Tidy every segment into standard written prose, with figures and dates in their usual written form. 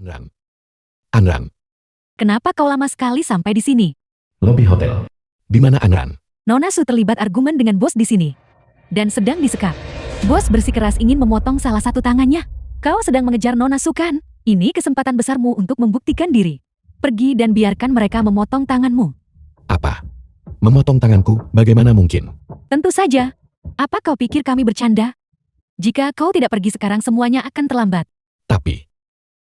Anran. Anran. Kenapa kau lama sekali sampai di sini? Lobi hotel. Di mana Anran? Nona Su terlibat argumen dengan bos di sini. Dan sedang disekap. Bos bersikeras ingin memotong salah satu tangannya. Kau sedang mengejar Nona Su kan? Ini kesempatan besarmu untuk membuktikan diri. Pergi dan biarkan mereka memotong tanganmu. Apa? Memotong tanganku, bagaimana mungkin? Tentu saja. Apa kau pikir kami bercanda? Jika kau tidak pergi sekarang semuanya akan terlambat. Tapi,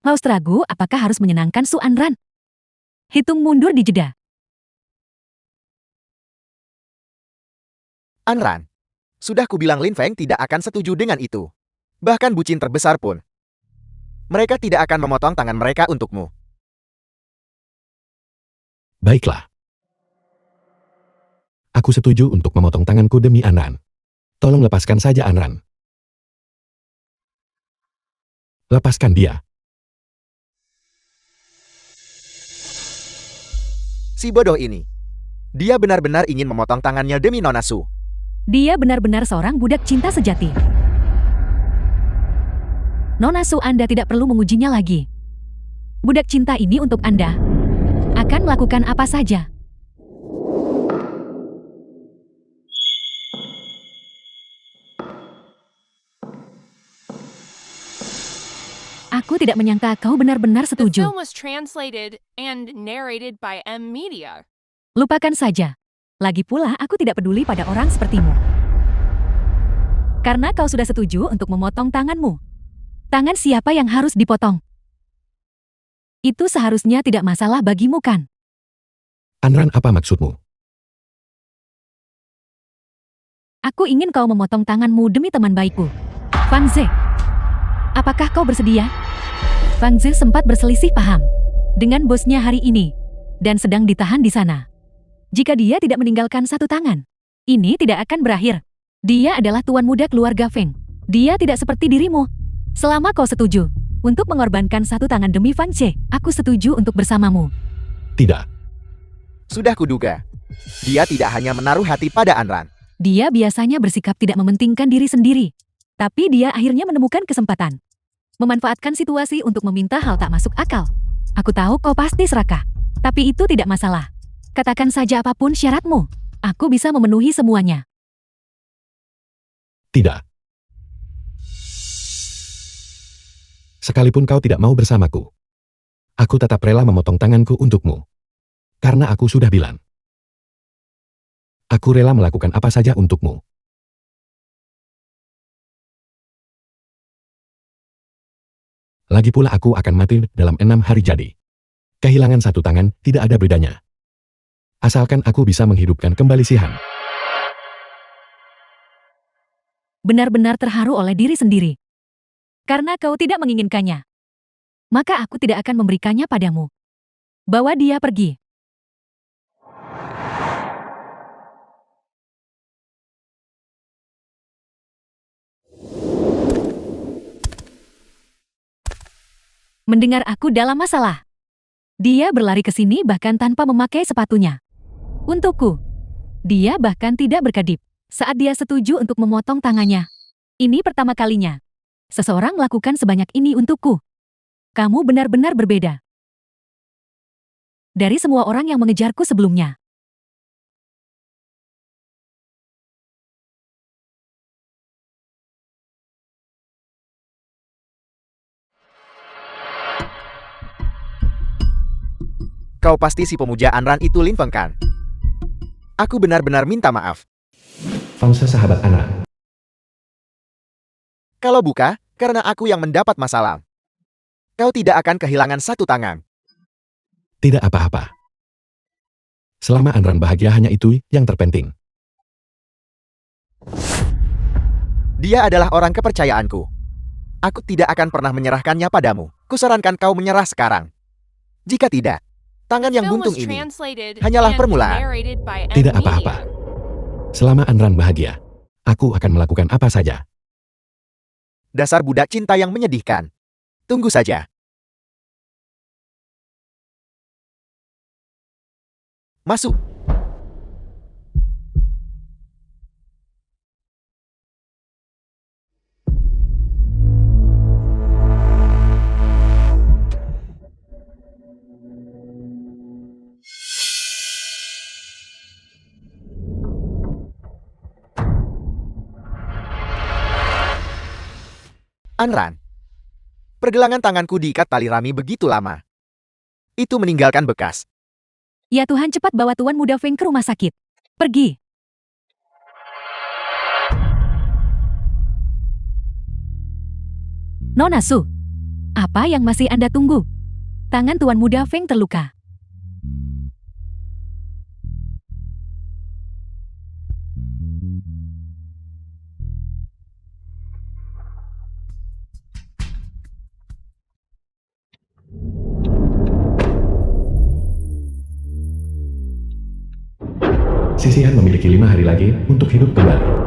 Haus ragu apakah harus menyenangkan Su Anran? Hitung mundur di jeda. Anran, sudah kubilang Lin Feng tidak akan setuju dengan itu. Bahkan bucin terbesar pun. Mereka tidak akan memotong tangan mereka untukmu. baiklah. Aku setuju untuk memotong tanganku demi Anran. Tolong lepaskan saja Anran. Lepaskan dia. Si bodoh ini. Dia benar-benar ingin memotong tangannya demi Nona Su. Dia benar-benar seorang budak cinta sejati. Nona Su, Anda tidak perlu mengujinya lagi. Budak cinta ini untuk Anda akan melakukan apa saja. Aku tidak menyangka kau benar-benar The setuju. film was translated and narrated by M Media. Lupakan saja. Lagi pula aku tidak peduli pada orang sepertimu. Karena kau sudah setuju untuk memotong tanganmu. Tangan siapa yang harus dipotong? Itu seharusnya tidak masalah bagimu kan? Anran, apa maksudmu? Aku ingin kau memotong tanganmu demi teman baikku. Fang Ze. Apakah kau bersedia? Fang Ze sempat berselisih paham dengan bosnya hari ini dan sedang ditahan di sana. Jika dia tidak meninggalkan satu tangan, ini tidak akan berakhir. Dia adalah tuan muda keluarga Feng. Dia tidak seperti dirimu. Selama kau setuju untuk mengorbankan satu tangan demi Fang Ze, aku setuju untuk bersamamu. Tidak. Sudah kuduga. Dia tidak hanya menaruh hati pada Anran. Dia biasanya bersikap tidak mementingkan diri sendiri. Tapi dia akhirnya menemukan kesempatan. Memanfaatkan situasi untuk meminta hal tak masuk akal. Aku tahu kau pasti serakah. Tapi itu tidak masalah. Katakan saja apapun syaratmu. Aku bisa memenuhi semuanya. Tidak. Sekalipun kau tidak mau bersamaku, aku tetap rela memotong tanganku untukmu. Karena aku sudah bilang. Aku rela melakukan apa saja untukmu. Lagi pula aku akan mati dalam 6 hari jadi. Kehilangan satu tangan tidak ada bedanya. Asalkan aku bisa menghidupkan kembali si Han. Benar-benar terharu oleh diri sendiri. Karena kau tidak menginginkannya. Maka aku tidak akan memberikannya padamu. Bawa dia pergi. Mendengar aku dalam masalah. Dia berlari ke sini bahkan tanpa memakai sepatunya. Untukku. Dia bahkan tidak berkedip saat dia setuju untuk memotong tangannya. Ini pertama kalinya. Seseorang melakukan sebanyak ini untukku. Kamu benar-benar berbeda dari semua orang yang mengejarku sebelumnya. Kau pasti si pemuja Anran itu Lin Feng kan? Aku benar-benar minta maaf. Fangsa sahabat Anran. Kalau buka, karena aku yang mendapat masalah. Kau tidak akan kehilangan satu tangan. Tidak apa-apa. Selama Anran bahagia hanya itu yang terpenting. Dia adalah orang kepercayaanku. Aku tidak akan pernah menyerahkannya padamu. Kusarankan kau menyerah sekarang. Jika tidak, tangan yang Film buntung was ini translated hanyalah and permulaan. narrated by M Tidak Media. apa-apa. Selama Anran bahagia, aku akan melakukan apa saja. Dasar budak cinta yang menyedihkan. Tunggu saja. Masuk. Anran, pergelangan tanganku diikat tali rami begitu lama. Itu meninggalkan bekas. Ya Tuhan, cepat bawa Tuan Muda Feng ke rumah sakit. Pergi. Nona Su, apa yang masih Anda tunggu? Tangan Tuan Muda Feng terluka. Sisihan memiliki 5 hari lagi untuk hidup kembali.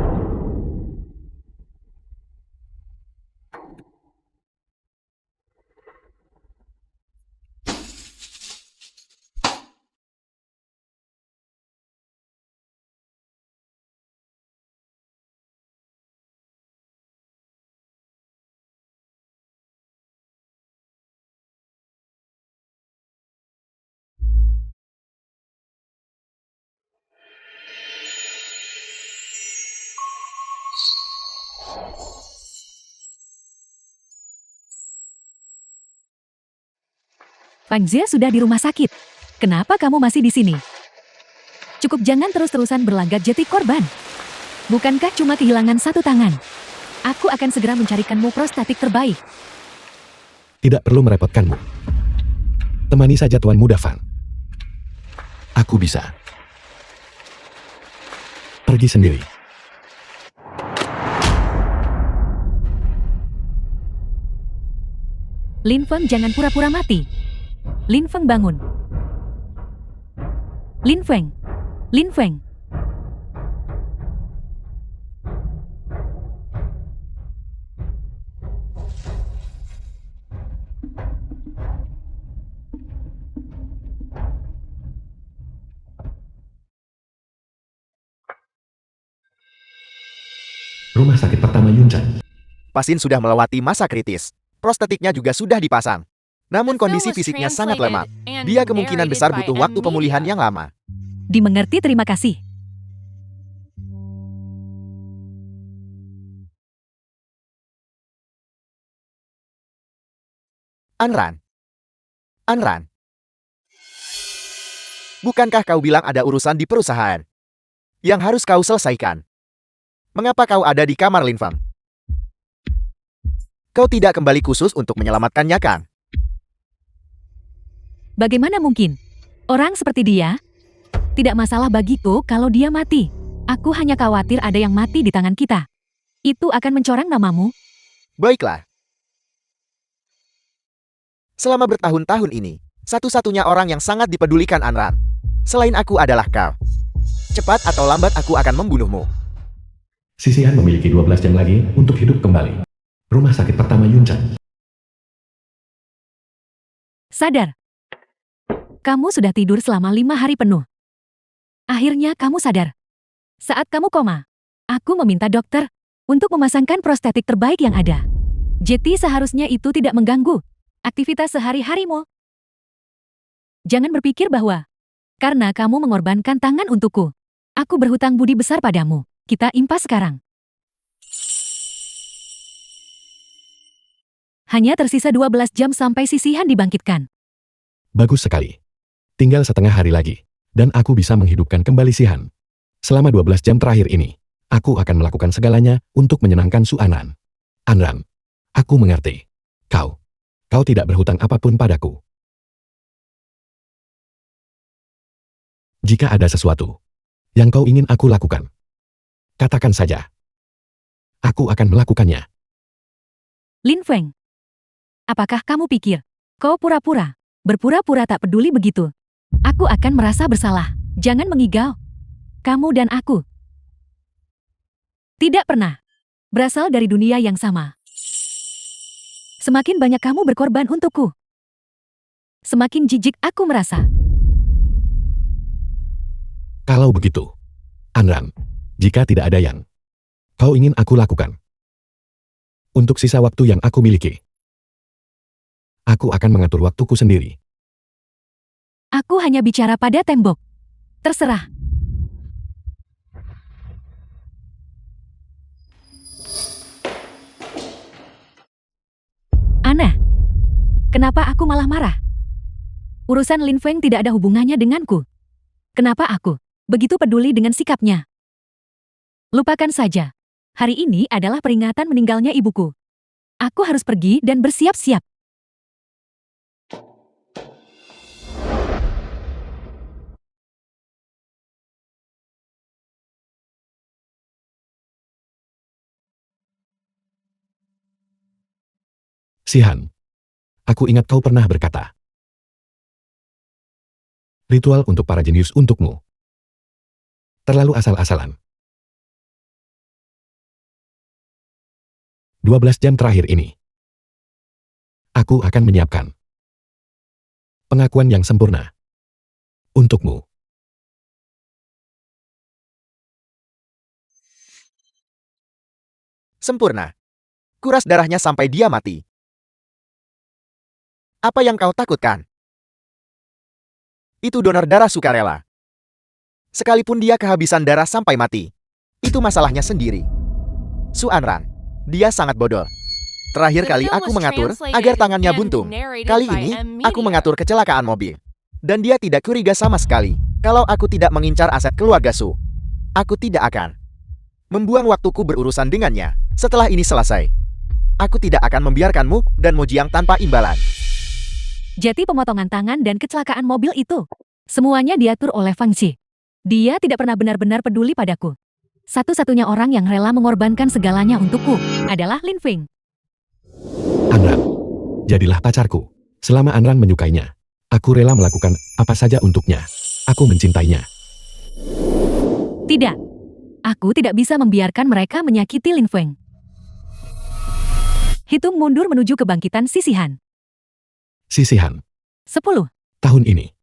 Fang Zhe sudah di rumah sakit. Kenapa kamu masih di sini? Cukup, jangan terus-terusan berlagak jadi korban. Bukankah cuma kehilangan satu tangan? Aku akan segera mencarikanmu prostetik terbaik. Tidak perlu merepotkanmu. Temani saja Tuan Muda Fan. Aku bisa. Pergi sendiri. Lin Feng, jangan pura-pura mati. Lin Feng, bangun. Lin Feng. Lin Feng. Rumah sakit pertama Yunchan. Pasien sudah melewati masa kritis. Prostetiknya juga sudah dipasang. Namun kondisi fisiknya sangat lemah. Dia kemungkinan besar butuh waktu pemulihan yang lama. Dimengerti, terima kasih. Anran. Anran. Bukankah kau bilang ada urusan di perusahaan yang harus kau selesaikan? Mengapa kau ada di kamar Lin Feng? Kau tidak kembali khusus untuk menyelamatkannya, kan? Bagaimana mungkin? Orang seperti dia? Tidak masalah bagiku kalau dia mati. Aku hanya khawatir ada yang mati di tangan kita. Itu akan mencoreng namamu. Baiklah. Selama bertahun-tahun ini, satu-satunya orang yang sangat dipedulikan Anran, selain aku adalah kau. Cepat atau lambat aku akan membunuhmu. Sisihan memiliki 12 jam lagi untuk hidup kembali. Rumah sakit pertama Yunchan. Sadar. Kamu sudah tidur selama 5 hari penuh. Akhirnya kamu sadar. Saat kamu koma, aku meminta dokter untuk memasangkan prostetik terbaik yang ada. Jadi seharusnya itu tidak mengganggu aktivitas sehari-harimu. Jangan berpikir bahwa karena kamu mengorbankan tangan untukku, aku berhutang budi besar padamu. Kita impas sekarang. Hanya tersisa 12 jam sampai sisihan dibangkitkan. Bagus sekali. Tinggal setengah hari lagi, dan aku bisa menghidupkan kembali Sihan. Selama 12 jam terakhir ini, aku akan melakukan segalanya untuk menyenangkan Su Anan. Anran, aku mengerti. Kau tidak berhutang apapun padaku. Jika ada sesuatu yang kau ingin aku lakukan, katakan saja. Aku akan melakukannya. Lin Feng, apakah kamu pikir kau berpura-pura tak peduli begitu? Aku akan merasa bersalah. Jangan mengigau. Kamu dan aku tidak pernah berasal dari dunia yang sama. Semakin banyak kamu berkorban untukku, semakin jijik aku merasa. Kalau begitu, Anran, jika tidak ada yang kau ingin aku lakukan, untuk sisa waktu yang aku miliki, aku akan mengatur waktuku sendiri. Aku hanya bicara pada tembok. Terserah. Aneh. Kenapa aku malah marah? Urusan Lin Feng tidak ada hubungannya denganku. Kenapa aku begitu peduli dengan sikapnya? Lupakan saja. Hari ini adalah peringatan meninggalnya ibuku. Aku harus pergi dan bersiap-siap. Sihan. Aku ingat kau pernah berkata. Ritual untuk para jenius untukmu. Terlalu asal-asalan. 12 jam terakhir ini. Aku akan menyiapkan pengakuan yang sempurna untukmu. Sempurna. Kuras darahnya sampai dia mati. Apa yang kau takutkan? Itu donor darah sukarela. Sekalipun dia kehabisan darah sampai mati, itu masalahnya sendiri. Su Anran, dia sangat bodoh. Terakhir kali aku mengatur agar tangannya buntung. Kali ini, aku mengatur kecelakaan mobil. Dan dia tidak curiga sama sekali. Kalau aku tidak mengincar aset keluarga Su, aku tidak akan membuang waktuku berurusan dengannya. Setelah ini selesai, aku tidak akan membiarkanmu dan Mojiang tanpa imbalan. Jadi pemotongan tangan dan kecelakaan mobil itu, semuanya diatur oleh Fang Ji. Dia tidak pernah benar-benar peduli padaku. Satu-satunya orang yang rela mengorbankan segalanya untukku adalah Lin Feng. Anran, jadilah pacarku. Selama Anran menyukainya, aku rela melakukan apa saja untuknya. Aku mencintainya. Tidak. Aku tidak bisa membiarkan mereka menyakiti Lin Feng. Hitung mundur menuju kebangkitan sisihan. Sisihan. 10. Tahun ini.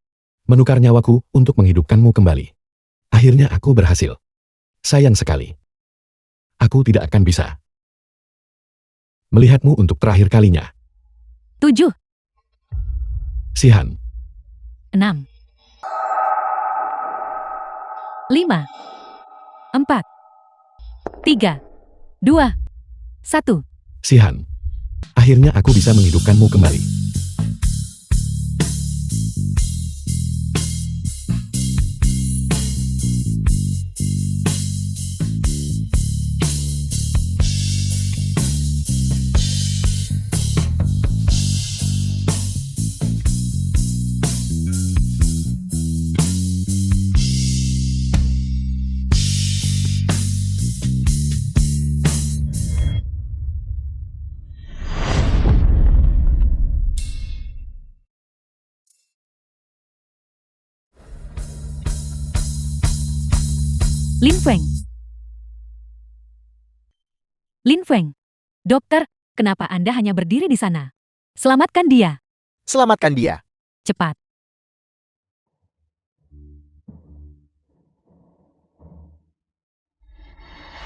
Menukar nyawaku untuk menghidupkanmu kembali. Akhirnya aku berhasil. Sayang sekali. Aku tidak akan bisa melihatmu untuk terakhir kalinya. 7. Sihan. 6. 5. 4. 3. 2. 1. Sihan. Akhirnya aku bisa menghidupkanmu kembali. Lin Feng. Lin Feng. Dokter, kenapa Anda hanya berdiri di sana? Selamatkan dia. Selamatkan dia. Cepat.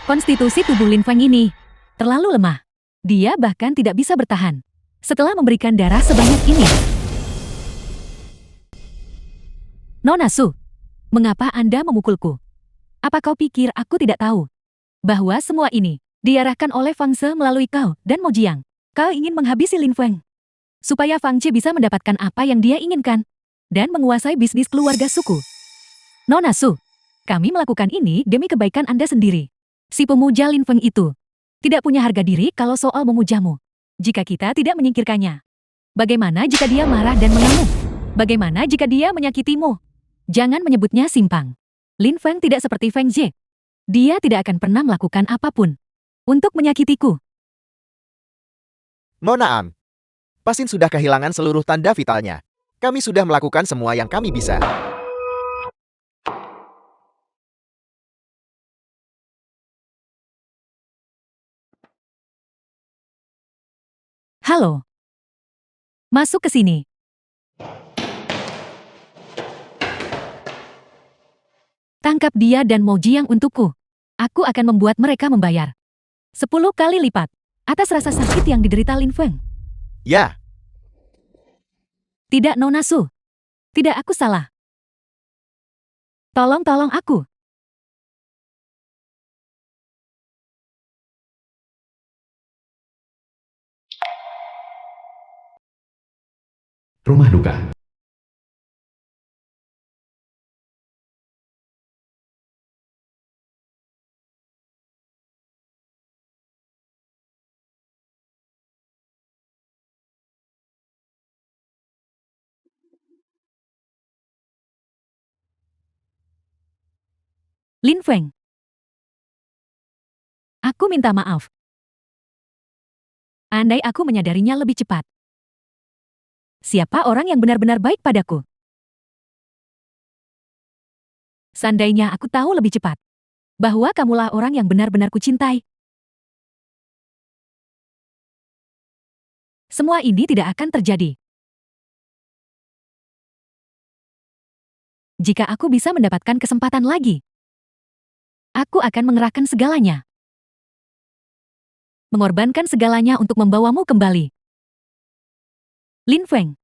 Konstitusi tubuh Lin Feng ini terlalu lemah. Dia bahkan tidak bisa bertahan setelah memberikan darah sebanyak ini. Nona Su, mengapa Anda memukulku? Apa kau pikir aku tidak tahu bahwa semua ini diarahkan oleh Fang Ze melalui kau dan Mojiang? Kau ingin menghabisi Lin Feng supaya Fang Ji bisa mendapatkan apa yang dia inginkan dan menguasai bisnis keluarga suku. Nona Su, kami melakukan ini demi kebaikan Anda sendiri. Si pemuja Lin Feng itu tidak punya harga diri kalau soal memujamu. Jika kita tidak menyingkirkannya, bagaimana jika dia marah dan mengamuk? Bagaimana jika dia menyakitimu? Jangan menyebutnya simpang. Lin Feng tidak seperti Feng Jie. Dia tidak akan pernah melakukan apapun untuk menyakitiku. Nona Am, pasien sudah kehilangan seluruh tanda vitalnya. Kami sudah melakukan semua yang kami bisa. Halo. Masuk ke sini. Tangkap dia dan Mojiang untukku. Aku akan membuat mereka membayar 10 kali lipat atas rasa sakit yang diderita Lin Feng. Ya, Tidak, Nona Su. Tidak, aku salah. Tolong aku. Rumah duka. Lin Feng. Aku minta maaf. Andai aku menyadarinya lebih cepat. Siapa orang yang benar-benar baik padaku? Seandainya aku tahu lebih cepat bahwa kamulah orang yang benar-benar kucintai, semua ini tidak akan terjadi. Jika aku bisa mendapatkan kesempatan lagi, aku akan mengerahkan segalanya. Mengorbankan segalanya untuk membawamu kembali. Lin Feng.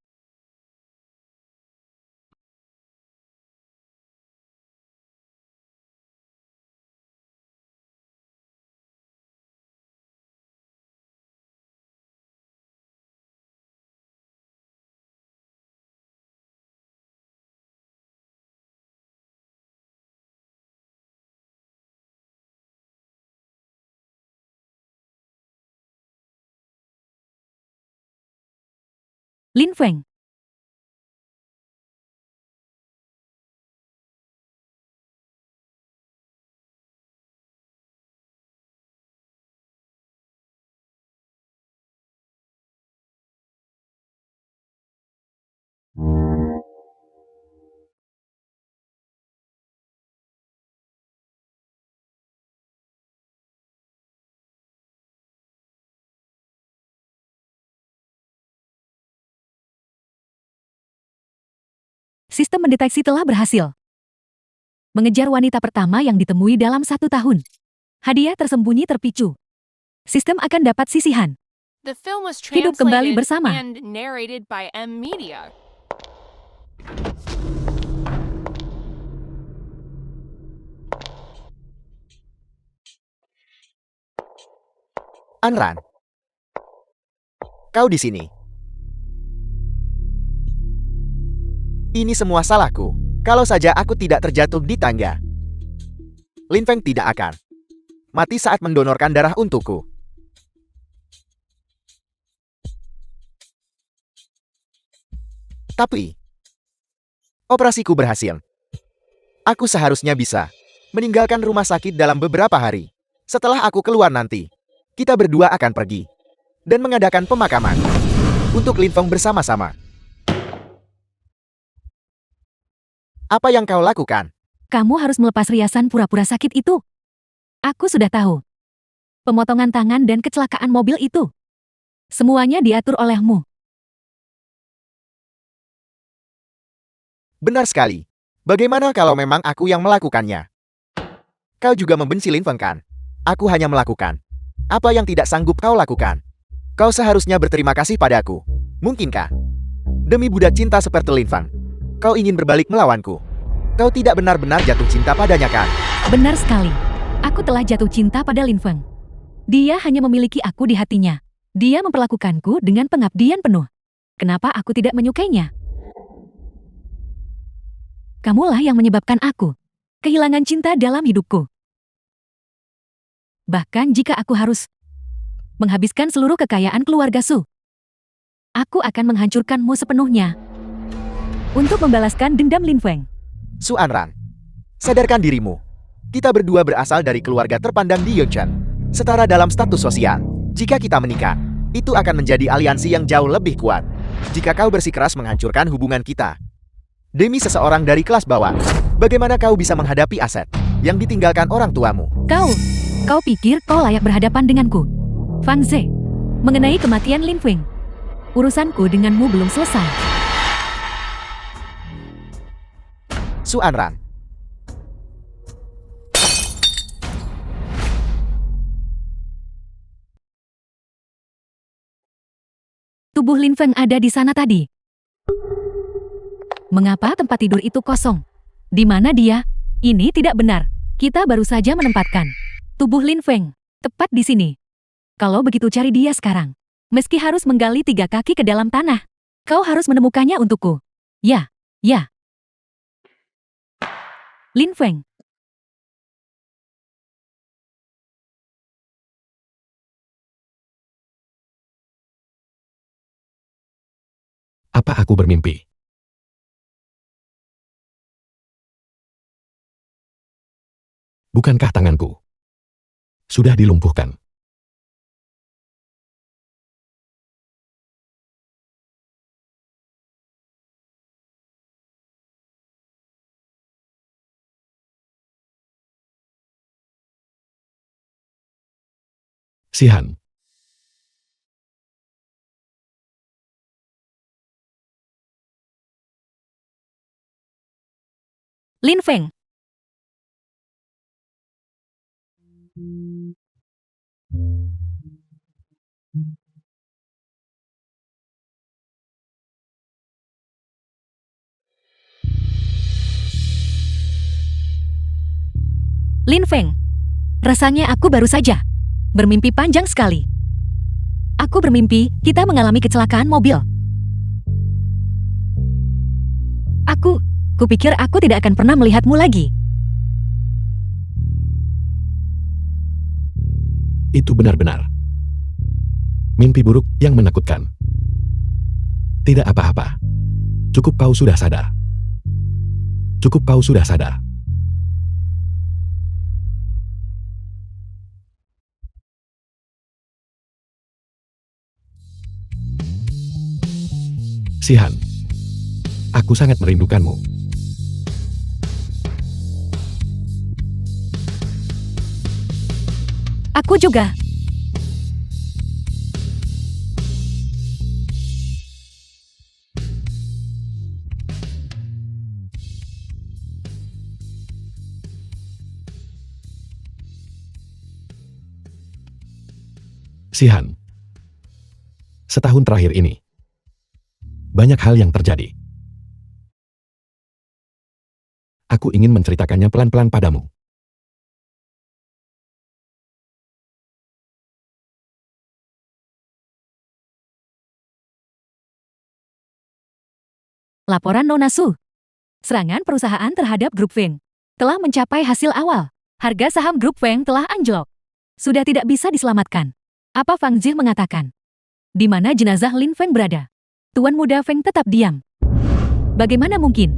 Lin Feng. Sistem mendeteksi telah berhasil. Mengejar wanita pertama yang ditemui dalam 1 tahun. Hadiah tersembunyi terpicu. Sistem akan dapat sisihan. The film was Hidup kembali translated bersama. and narrated by M Media. Anran. Kau di sini. Ini semua salahku. Kalau saja aku tidak terjatuh di tangga. Lin Feng tidak akan mati saat mendonorkan darah untukku. Tapi operasiku berhasil. Aku seharusnya bisa meninggalkan rumah sakit dalam beberapa hari. Setelah aku keluar nanti, kita berdua akan pergi dan mengadakan pemakaman untuk Lin Feng bersama-sama. Apa yang kau lakukan? Kamu harus melepas riasan pura-pura sakit itu. Aku sudah tahu. Pemotongan tangan dan kecelakaan mobil itu. Semuanya diatur olehmu. Benar sekali. Bagaimana kalau memang aku yang melakukannya? Kau juga membenci Lin Feng kan? Aku hanya melakukan apa yang tidak sanggup kau lakukan. Kau seharusnya berterima kasih padaku. Mungkinkah? Demi budak cinta seperti Lin Feng, kau ingin berbalik melawanku. Kau tidak benar-benar jatuh cinta padanya kan? Benar sekali. Aku telah jatuh cinta pada Lin Feng. Dia hanya memiliki aku di hatinya. Dia memperlakukanku dengan pengabdian penuh. Kenapa aku tidak menyukainya? Kamulah yang menyebabkan aku kehilangan cinta dalam hidupku. Bahkan jika aku harus menghabiskan seluruh kekayaan keluarga Su, aku akan menghancurkanmu sepenuhnya untuk membalaskan dendam Lin Feng. Su Anran, sadarkan dirimu. Kita berdua berasal dari keluarga terpandang di Yunchen, setara dalam status sosial. Jika kita menikah, itu akan menjadi aliansi yang jauh lebih kuat. Jika kau bersikeras menghancurkan hubungan kita demi seseorang dari kelas bawah, bagaimana kau bisa menghadapi aset yang ditinggalkan orang tuamu? Kau pikir kau layak berhadapan denganku? Fang Ze, mengenai kematian Lin Feng, urusanku denganmu belum selesai. Su Anran. Tubuh Lin Feng ada di sana tadi. Mengapa tempat tidur itu kosong? Di mana dia? Ini tidak benar. Kita baru saja menempatkan tubuh Lin Feng tepat di sini. Kalau begitu cari dia sekarang. Meski harus menggali 3 kaki ke dalam tanah, kau harus menemukannya untukku. Ya, ya. Lin Feng. Apa aku bermimpi? Bukankah tanganku sudah dilumpuhkan? Sihan, Lin Feng. Lin Feng. Rasanya aku baru saja bermimpi panjang sekali. Aku bermimpi kita mengalami kecelakaan mobil. Kupikir aku tidak akan pernah melihatmu lagi. itu benar-benar mimpi buruk yang menakutkan. Tidak apa-apa. Cukup kau sudah sadar. Cukup kau sudah sadar. Sihan, aku sangat merindukanmu. Aku juga. Sihan, setahun terakhir ini, banyak hal yang terjadi. Aku ingin menceritakannya pelan-pelan padamu. Laporan Nona Su. Serangan perusahaan terhadap Grup Feng telah mencapai hasil awal. Harga saham Grup Feng telah anjlok. Sudah tidak bisa diselamatkan. Apa Fang Zhi mengatakan? Di mana jenazah Lin Feng berada? Tuan muda Feng tetap diam. Bagaimana mungkin?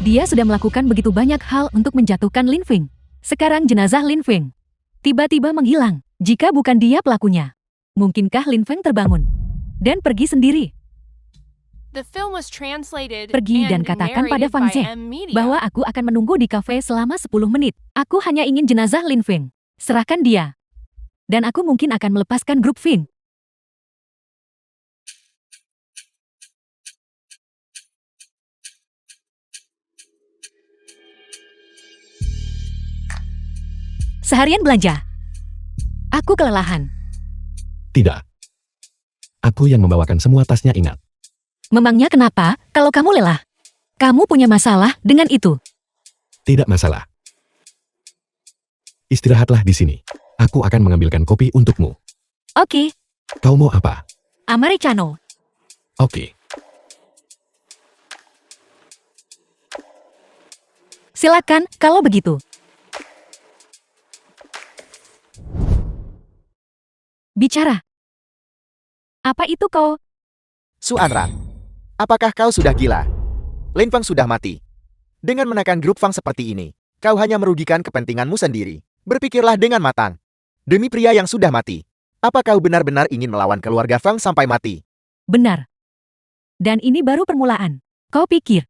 Dia sudah melakukan begitu banyak hal untuk menjatuhkan Lin Feng. Sekarang jenazah Lin Feng tiba-tiba menghilang. Jika bukan dia pelakunya, mungkinkah Lin Feng terbangun dan pergi sendiri? The film was translated Pergi dan and katakan pada narrated Fang by Zhe M Media. bahwa aku akan menunggu di kafe selama 10 menit. Aku hanya ingin jenazah Lin Feng. Serahkan dia. Dan aku mungkin akan melepaskan Grup Feng. Seharian belanja. Aku kelelahan. Tidak. Aku yang membawakan semua tasnya, ingat. Memangnya kenapa kalau kamu lelah? Kamu punya masalah dengan itu? Tidak masalah. Istirahatlah di sini. Aku akan mengambilkan kopi untukmu. Oke, Kau mau apa? Americano. Oke. Silakan kalau begitu. Bicara. Apa itu kau? Su Anran, apakah kau sudah gila? Lin Feng sudah mati. Dengan menekan Grup Fang seperti ini, kau hanya merugikan kepentinganmu sendiri. Berpikirlah dengan matang. Demi pria yang sudah mati, apa kau benar-benar ingin melawan keluarga Fang sampai mati? Benar. Dan ini baru permulaan. Kau pikir,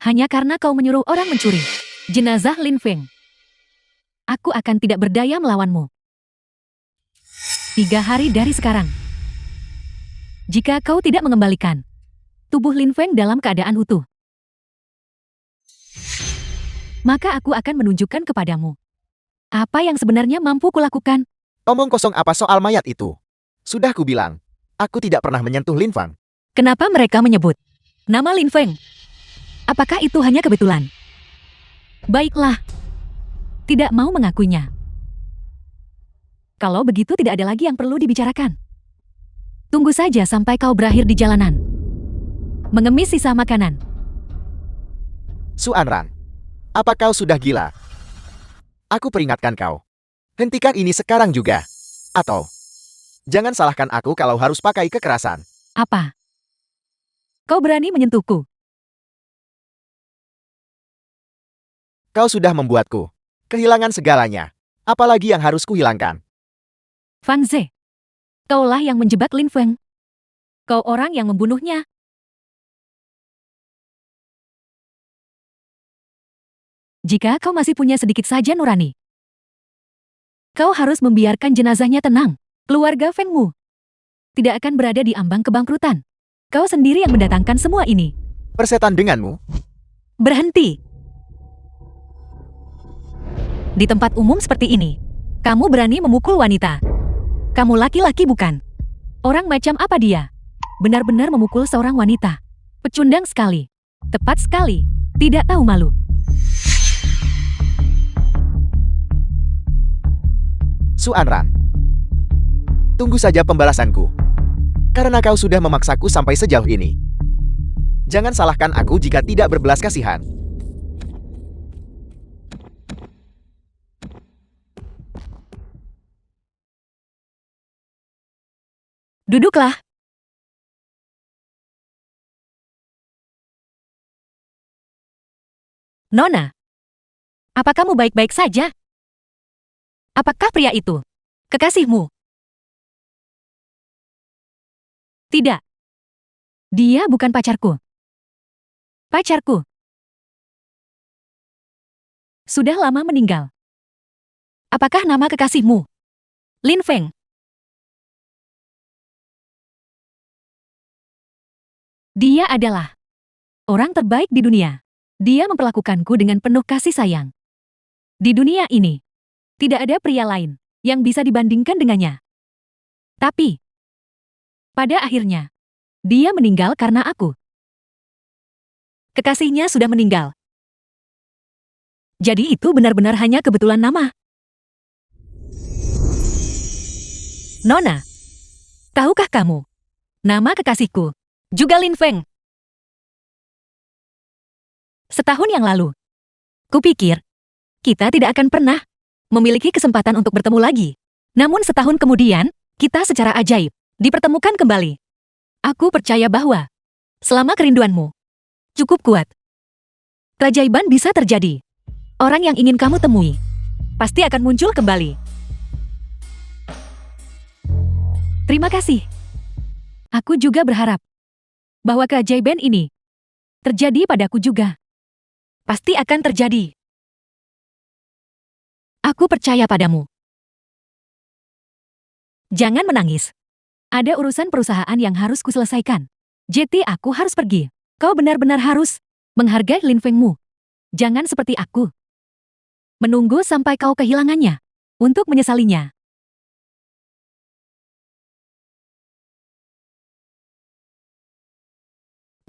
hanya karena kau menyuruh orang mencuri jenazah Lin Feng, aku akan tidak berdaya melawanmu. 3 hari dari sekarang. Jika kau tidak mengembalikan tubuh Lin Feng dalam keadaan utuh, maka aku akan menunjukkan kepadamu apa yang sebenarnya mampu kulakukan. Omong kosong apa soal mayat itu? Sudah kubilang, aku tidak pernah menyentuh Lin Feng. Kenapa mereka menyebut nama Lin Feng? Apakah itu hanya kebetulan? Baiklah. Tidak mau mengakuinya. Kalau begitu tidak ada lagi yang perlu dibicarakan. Tunggu saja sampai kau berakhir di jalanan. Mengemis sisa makanan. Suanran, apa kau sudah gila? Aku peringatkan kau. Hentikan ini sekarang juga. Atau, jangan salahkan aku kalau harus pakai kekerasan. Apa? Kau berani menyentuhku? Kau sudah membuatku kehilangan segalanya. Apalagi yang harus kuhilangkan? Fan Ze, kaulah yang menjebak Lin Feng. Kau orang yang membunuhnya. Jika kau masih punya sedikit saja nurani, kau harus membiarkan jenazahnya tenang. Keluarga Fengmu tidak akan berada di ambang kebangkrutan. Kau sendiri yang mendatangkan semua ini. Persetan denganmu? Berhenti. Di tempat umum seperti ini, kamu berani memukul wanita. Kamu laki-laki bukan? Orang macam apa dia? Benar-benar memukul seorang wanita. Pecundang sekali. Tepat sekali. Tidak tahu malu. Suanran, tunggu saja pembalasanku. Karena kau sudah memaksaku sampai sejauh ini. Jangan salahkan aku jika tidak berbelas kasihan. Duduklah. Nona, apa kamu baik-baik saja? Apakah pria itu kekasihmu? Tidak. Dia bukan pacarku. Pacarku sudah lama meninggal. Apakah nama kekasihmu Lin Feng? Dia adalah orang terbaik di dunia. Dia memperlakukanku dengan penuh kasih sayang. Di dunia ini, tidak ada pria lain yang bisa dibandingkan dengannya. Tapi, pada akhirnya, dia meninggal karena aku. Kekasihnya sudah meninggal. Jadi itu benar-benar hanya kebetulan nama. Nona, tahukah kamu? Nama kekasihku juga Lin Feng. Setahun yang lalu, kupikir kita tidak akan pernah memiliki kesempatan untuk bertemu lagi. Namun setahun kemudian, kita secara ajaib dipertemukan kembali. Aku percaya bahwa selama kerinduanmu cukup kuat, keajaiban bisa terjadi. Orang yang ingin kamu temui pasti akan muncul kembali. Terima kasih. Aku juga berharap bahwa keajaiban ini terjadi padaku juga. Pasti akan terjadi. Aku percaya padamu. Jangan menangis. Ada urusan perusahaan yang harus kuselesaikan. Jadi aku harus pergi. Kau benar-benar harus menghargai Lin Fengmu. Jangan seperti aku. Menunggu sampai kau kehilangannya untuk menyesalinya.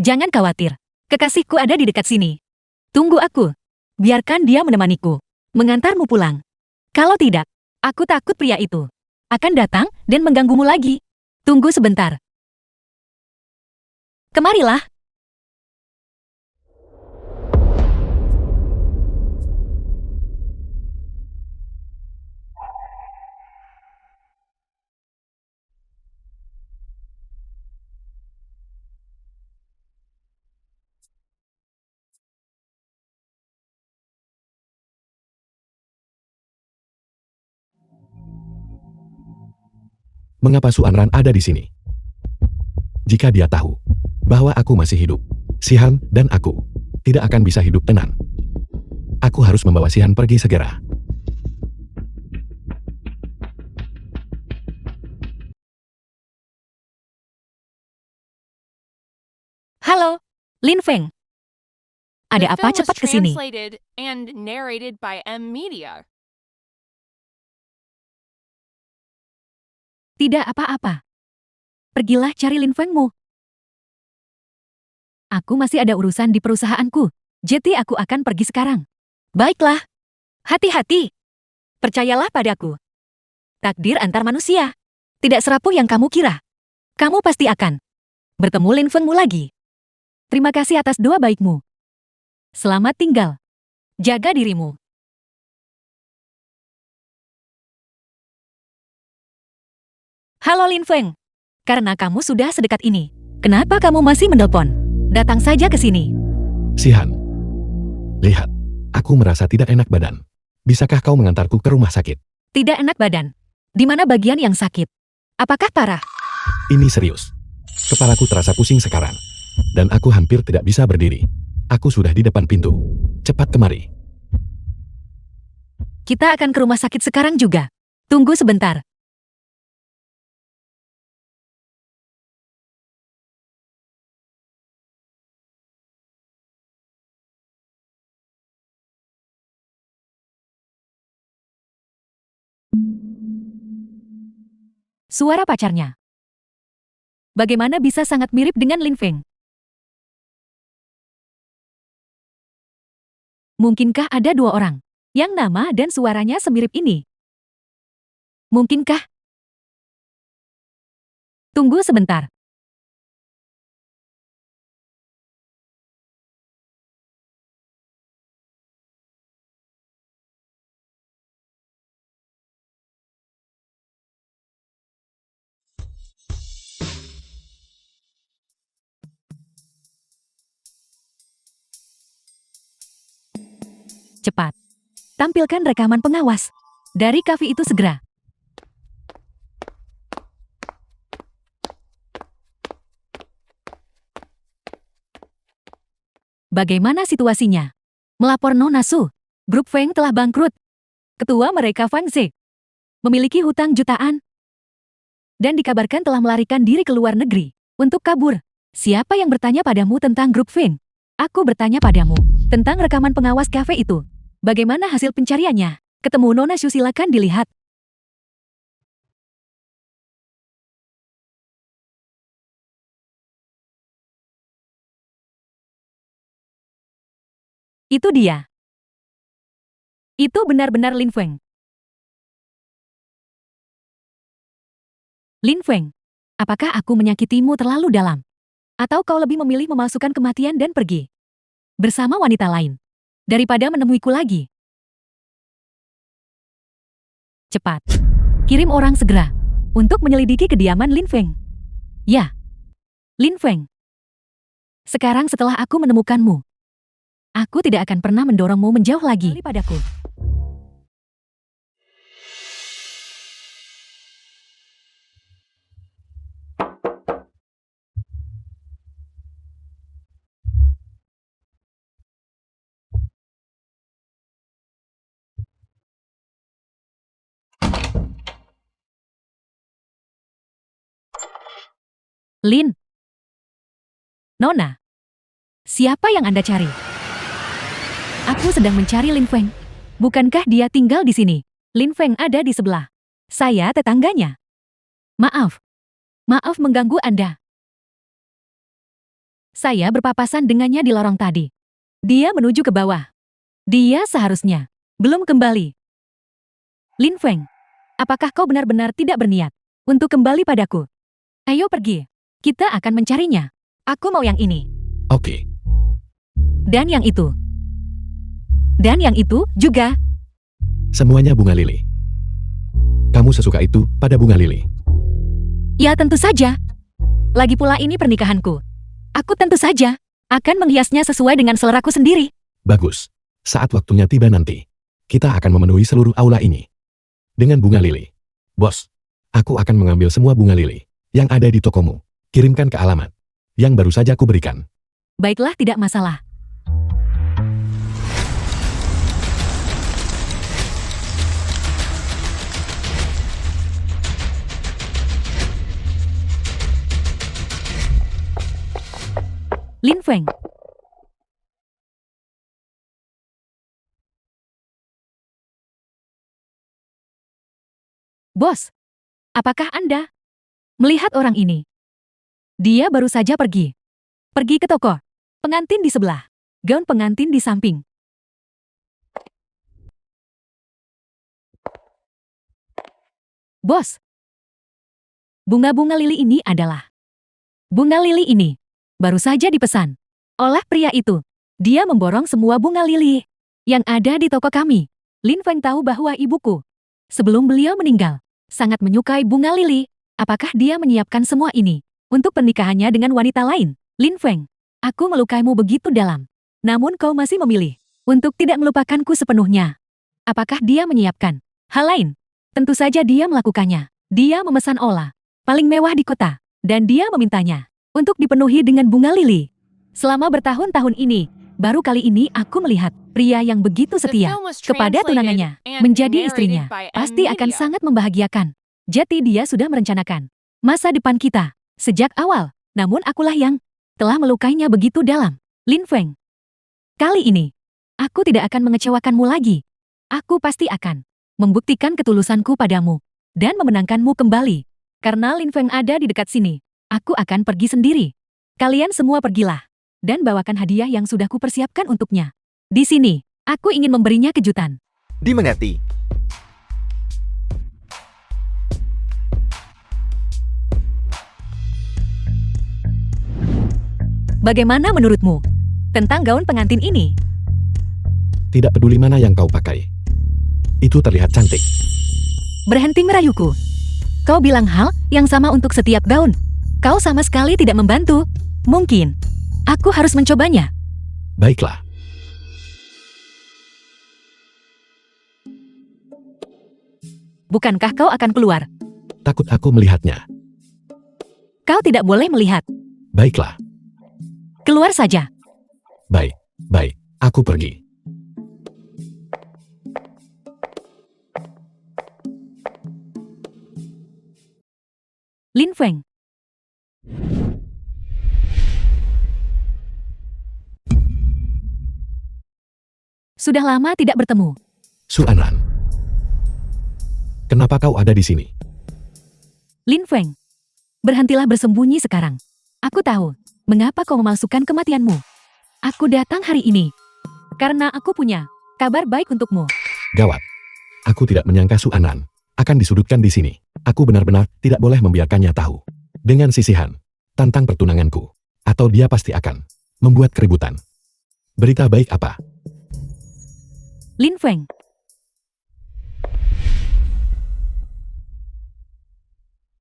Jangan khawatir. Kekasihku ada di dekat sini. Tunggu aku. Biarkan dia menemaniku. Mengantarmu pulang. Kalau tidak, aku takut pria itu akan datang dan mengganggumu lagi. Tunggu sebentar. Kemarilah. Mengapa Suanran ada di sini? Jika dia tahu bahwa aku masih hidup, Sihan dan aku tidak akan bisa hidup tenang. Aku harus membawa Sihan pergi segera. Halo, Lin Feng. Ada The apa film was cepat ke sini? translated and narrated by M Media. Tidak apa-apa. Pergilah cari Lin Fengmu. Aku masih ada urusan di perusahaanku. Jadi aku akan pergi sekarang. Baiklah. Hati-hati. Percayalah padaku. Takdir antar manusia. Tidak serapuh yang kamu kira. Kamu pasti akan bertemu Lin Fengmu lagi. Terima kasih atas doa baikmu. Selamat tinggal. Jaga dirimu. Halo Lin Feng. Karena kamu sudah sedekat ini, kenapa kamu masih menelpon? Datang saja ke sini. Sihan. Lihat, aku merasa tidak enak badan. Bisakah kau mengantarku ke rumah sakit? Tidak enak badan. Di mana bagian yang sakit? Apakah parah? Ini serius. Kepalaku terasa pusing sekarang. Dan aku hampir tidak bisa berdiri. Aku sudah di depan pintu. Cepat kemari. Kita akan ke rumah sakit sekarang juga. Tunggu sebentar. Suara pacarnya. Bagaimana bisa sangat mirip dengan Lin Feng? Mungkinkah ada dua orang yang nama dan suaranya semirip ini? Mungkinkah? Tunggu sebentar. Cepat. Tampilkan rekaman pengawas. Dari kafe itu segera. Bagaimana situasinya? Melapor Nona Su. Grup Feng telah bangkrut. Ketua mereka Fang Ze memiliki hutang jutaan. Dan dikabarkan telah melarikan diri ke luar negeri untuk kabur. Siapa yang bertanya padamu tentang grup Feng? Aku bertanya padamu tentang rekaman pengawas kafe itu. Bagaimana hasil pencariannya? Ketemu Nona Shu, silakan dilihat. Itu dia. Itu benar-benar Lin Feng. Lin Feng, apakah aku menyakitimu terlalu dalam? Atau kau lebih memilih memasukkan kematian dan pergi bersama wanita lain daripada menemuiku lagi? Cepat. Kirim orang segera untuk menyelidiki kediaman Lin Feng. Ya. Lin Feng. Sekarang setelah aku menemukanmu, aku tidak akan pernah mendorongmu menjauh lagi padaku. Lin. Nona. Siapa yang Anda cari? Aku sedang mencari Lin Feng. Bukankah dia tinggal di sini? Lin Feng ada di sebelah. Saya tetangganya. Maaf. Maaf mengganggu Anda. Saya berpapasan dengannya di lorong tadi. Dia menuju ke bawah. Dia seharusnya belum kembali. Lin Feng, apakah kau benar-benar tidak berniat untuk kembali padaku? Ayo pergi. Kita akan mencarinya. Aku mau yang ini. Oke. Dan yang itu. Dan yang itu juga. Semuanya bunga lili. Kamu sesuka itu pada bunga lili? Ya tentu saja. Lagi pula ini pernikahanku. Aku tentu saja akan menghiasnya sesuai dengan seleraku sendiri. Bagus. Saat waktunya tiba nanti, kita akan memenuhi seluruh aula ini dengan bunga lili. Bos, aku akan mengambil semua bunga lili yang ada di tokomu. Kirimkan ke alamat yang baru saja aku berikan. Baiklah, tidak masalah. Lin Feng. Bos, apakah Anda melihat orang ini? Dia baru saja pergi. Pergi ke toko. Pengantin di sebelah. Gaun pengantin di samping. Bos. Bunga-bunga lili ini adalah bunga lili ini. Baru saja dipesan oleh pria itu. Dia memborong semua bunga lili yang ada di toko kami. Lin Feng tahu bahwa ibuku, sebelum beliau meninggal, sangat menyukai bunga lili. Apakah dia menyiapkan semua ini untuk pernikahannya dengan wanita lain? Lin Feng, aku melukaimu begitu dalam. Namun kau masih memilih untuk tidak melupakanku sepenuhnya. Apakah dia menyiapkan hal lain? Tentu saja dia melakukannya. Dia memesan olah paling mewah di kota, dan dia memintanya untuk dipenuhi dengan bunga lili. Selama bertahun-tahun ini, baru kali ini aku melihat pria yang begitu setia kepada tunangannya, menjadi istrinya, pasti akan sangat membahagiakan. Jadi dia sudah merencanakan masa depan kita sejak awal, namun akulah yang telah melukainya begitu dalam. Lin Feng, kali ini, aku tidak akan mengecewakanmu lagi. Aku pasti akan membuktikan ketulusanku padamu dan memenangkanmu kembali. Karena Lin Feng ada di dekat sini, aku akan pergi sendiri. Kalian semua pergilah dan bawakan hadiah yang sudah kupersiapkan untuknya. Di sini, aku ingin memberinya kejutan. Dimengerti. Bagaimana menurutmu tentang gaun pengantin ini? Tidak peduli mana yang kau pakai. Itu terlihat cantik. Berhenti merayuku. Kau bilang hal yang sama untuk setiap gaun. Kau sama sekali tidak membantu. Mungkin aku harus mencobanya. Baiklah. Bukankah kau akan keluar? Takut aku melihatnya. Kau tidak boleh melihat. Baiklah. Keluar saja. Baik, baik. Aku pergi. Lin Feng. Sudah lama tidak bertemu. Su Anran. Kenapa kau ada di sini? Lin Feng. Berhentilah bersembunyi sekarang. Aku tahu mengapa kau memalsukan kematianmu. Aku datang hari ini karena aku punya kabar baik untukmu. Gawat. Aku tidak menyangka Su Anran akan disudutkan di sini. Aku benar-benar tidak boleh membiarkannya tahu. Dengan sisihan tentang pertunanganku, atau dia pasti akan membuat keributan. Berita baik apa? Lin Feng.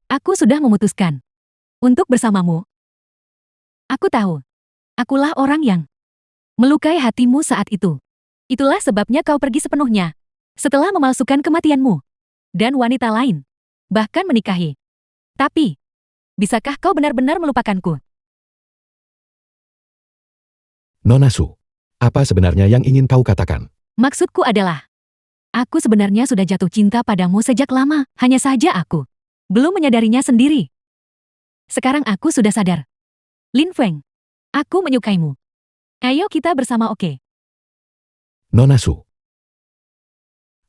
Aku sudah memutuskan untuk bersamamu. Aku tahu, akulah orang yang melukai hatimu saat itu. Itulah sebabnya kau pergi sepenuhnya setelah memalsukan kematianmu dan wanita lain, bahkan menikahi. Tapi, bisakah kau benar-benar melupakanku? Nona Su, apa sebenarnya yang ingin kau katakan? Maksudku adalah, aku sebenarnya sudah jatuh cinta padamu sejak lama, hanya saja aku belum menyadarinya sendiri. Sekarang aku sudah sadar. Lin Feng, aku menyukaimu. Ayo kita bersama, oke? Nona Su,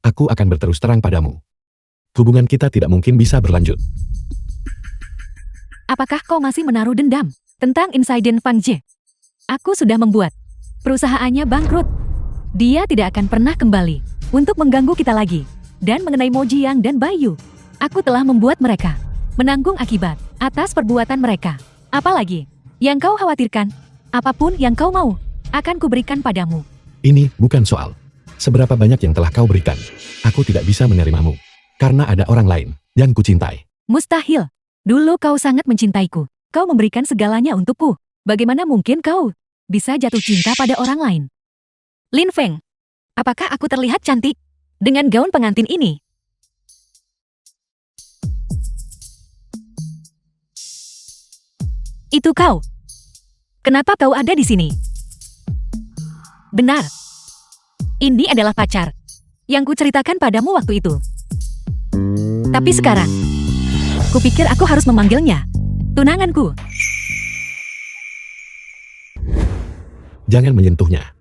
aku akan berterus terang padamu. Hubungan kita tidak mungkin bisa berlanjut. Apakah kau masih menaruh dendam tentang insiden Fang Jie? Aku sudah membuat perusahaannya bangkrut. Dia tidak akan pernah kembali untuk mengganggu kita lagi. Dan mengenai Mo Jiang dan Bayu, aku telah membuat mereka menanggung akibat atas perbuatan mereka. Apalagi yang kau khawatirkan, apapun yang kau mau, akan kuberikan padamu. Ini bukan soal seberapa banyak yang telah kau berikan. Aku tidak bisa menerimamu. Karena ada orang lain yang kucintai. Mustahil. Dulu kau sangat mencintaiku. Kau memberikan segalanya untukku. Bagaimana mungkin kau bisa jatuh cinta pada orang lain? Lin Feng, apakah aku terlihat cantik dengan gaun pengantin ini? Itu kau. Kenapa kau ada di sini? Benar. Ini adalah pacar yang kuceritakan padamu waktu itu. Tapi sekarang, kupikir aku harus memanggilnya tunanganku. Jangan menyentuhnya.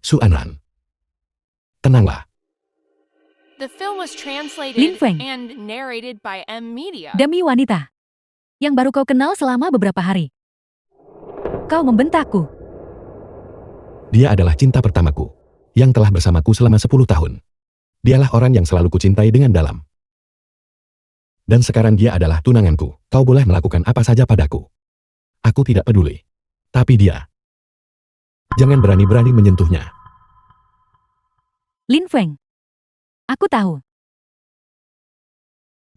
Su Anran. Tenanglah. The film was Lin translated Feng. and narrated by M Media. Demi wanita yang baru kau kenal selama beberapa hari. Kau membentakku. Dia adalah cinta pertamaku, yang telah bersamaku selama 10 tahun. Dialah orang yang selalu kucintai dengan dalam. Dan sekarang dia adalah tunanganku. Kau boleh melakukan apa saja padaku. Aku tidak peduli. Tapi dia. Jangan berani-berani menyentuhnya. Lin Feng. Aku tahu.